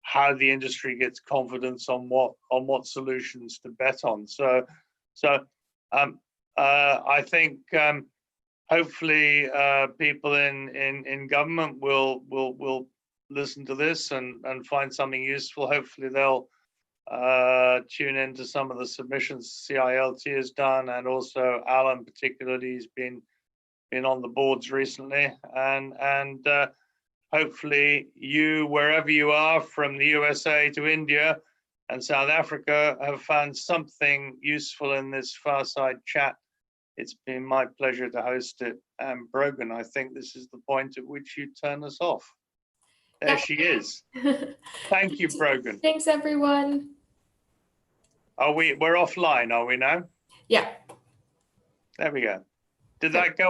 how the industry gets confidence on what solutions to bet on. So I think hopefully people in government will listen to this and find something useful. Hopefully they'll tune into some of the submissions CILT has done, and also Alan particularly, he's been on the boards recently, and hopefully you, wherever you are, from the USA to India and South Africa, have found something useful in this Fireside Chat. It's been my pleasure to host it. And Brogan, I think this is the point at which you turn us off. There she is. Thank you, Brogan. Thanks, everyone. We're offline, are we now? Yeah. There we go. Did that go